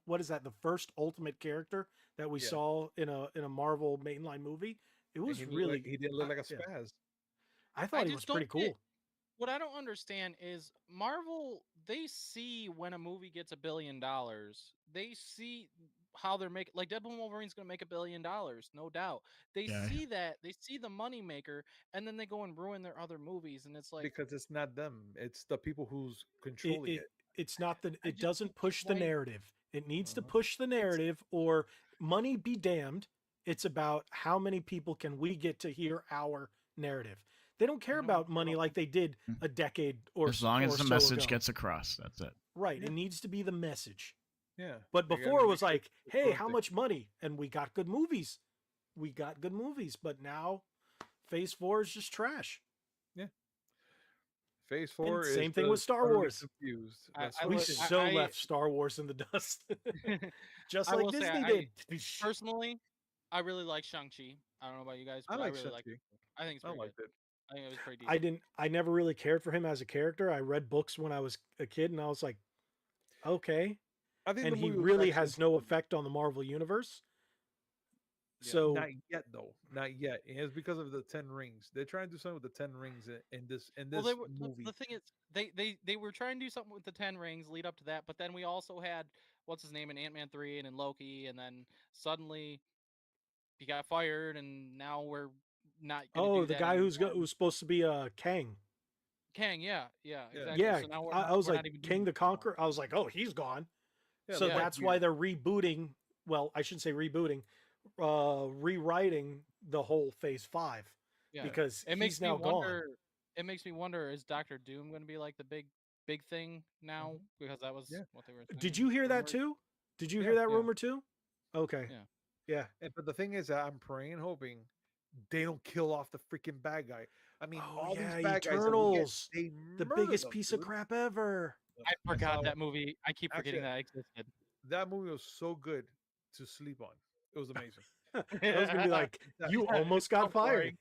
what is that? The first Ultimate character that we saw in a Marvel mainline movie. It was really he didn't look like a spaz. Yeah. I thought he was pretty cool. What I don't understand is Marvel. They see when a movie gets $1 billion. They see how they're making, like Deadpool and Wolverine's going to make $1 billion, no doubt. They see that, they see the money maker, and then they go and ruin their other movies, and it's like, because it's not them, it's the people who's controlling it. It's not that it doesn't push the narrative. It needs to push the narrative, or money be damned. It's about how many people can we get to hear our narrative. They don't care about money like they did a decade or so. As long as the message gets across, that's it. Right. It needs to be the message. Yeah. But before it was like, hey, how much money? And we got good movies. But now Phase 4 is just trash. Yeah. Phase 4 is same thing with Star Wars. Confused. We left Star Wars in the dust. Just like Disney did. Personally, I really like Shang-Chi. I don't know about you guys, but I really like it. I think it's pretty good. I think it was pretty decent. I never really cared for him as a character. I read books when I was a kid, and I was like, okay. I think he really has no effect on the Marvel universe. Yeah, so not yet, though. Not yet. And it's because of the 10 rings. They're trying to do something with the 10 rings in this movie. The thing is, they were trying to do something with the 10 rings, lead up to that. But then we also had what's his name in Ant-Man 3 and in Loki, and then suddenly he got fired, and now we're not. The guy who's supposed to be Kang. Kang, yeah, exactly. Yeah, so I was like King the Conqueror. I was like, oh, he's gone. Yeah, so that's why they're rebooting. Well, I shouldn't say rebooting. Rewriting the whole Phase 5 because he's now gone. It makes me wonder: is Doctor Doom going to be like the big thing now? Because that was what they were saying. Did you hear that too? Did you hear that rumor too? Okay. Yeah. But the thing is, I'm praying and hoping they don't kill off the freaking bad guy. I mean, all these bad Eternals, guys, the biggest piece of crap ever. I forgot that movie. I keep forgetting that existed. That movie was so good to sleep on. It was amazing. I was gonna be like, you almost got fired.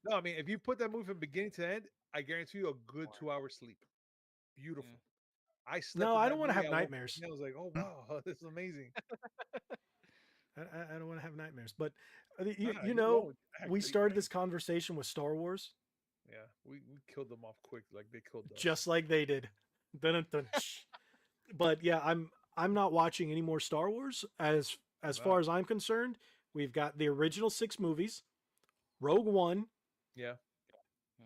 No, I mean, if you put that movie from beginning to end, I guarantee you a good 2-hour sleep. Beautiful. I slept. No, I don't want to have nightmares. I was like, oh wow, this is amazing. I don't want to have nightmares, but you know, we started this conversation with Star Wars. Yeah, we killed them off quick, like they killed us. Just like they did. Dun, dun, but yeah, I'm not watching any more Star Wars as far as I'm concerned. We've got the original 6 movies, Rogue One,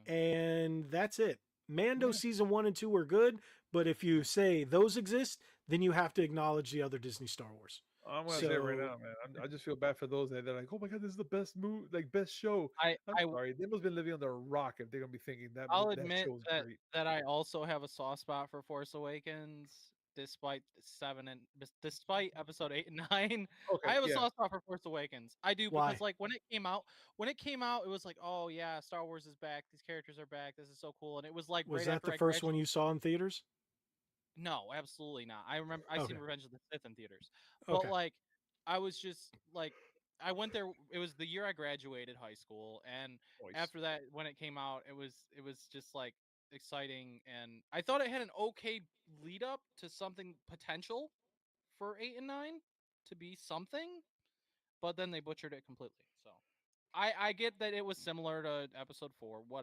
and that's it. Mando season 1 and 2 were good, but if you say those exist, then you have to acknowledge the other Disney Star Wars. I'm gonna say it right now, man. I just feel bad for those that they're like, oh my god, this is the best movie, like best show. I'm sorry, they must have been living under a rock if they're gonna be thinking that. I'll admit that I also have a soft spot for Force Awakens, despite episode 8 and 9. I have a soft spot for Force Awakens. I do. Because like when it came out, it was like, oh yeah, Star Wars is back. These characters are back. This is so cool. And it was like, was that the first one you saw in theaters? No, absolutely not. I remember I seen Revenge of the Sith in theaters, but like I was just like, I went there. It was the year I graduated high school, and after that, when it came out, it was just like exciting, and I thought it had an okay lead up to something potential for 8 and 9 to be something, but then they butchered it completely. So I get that it was similar to episode 4, whatever.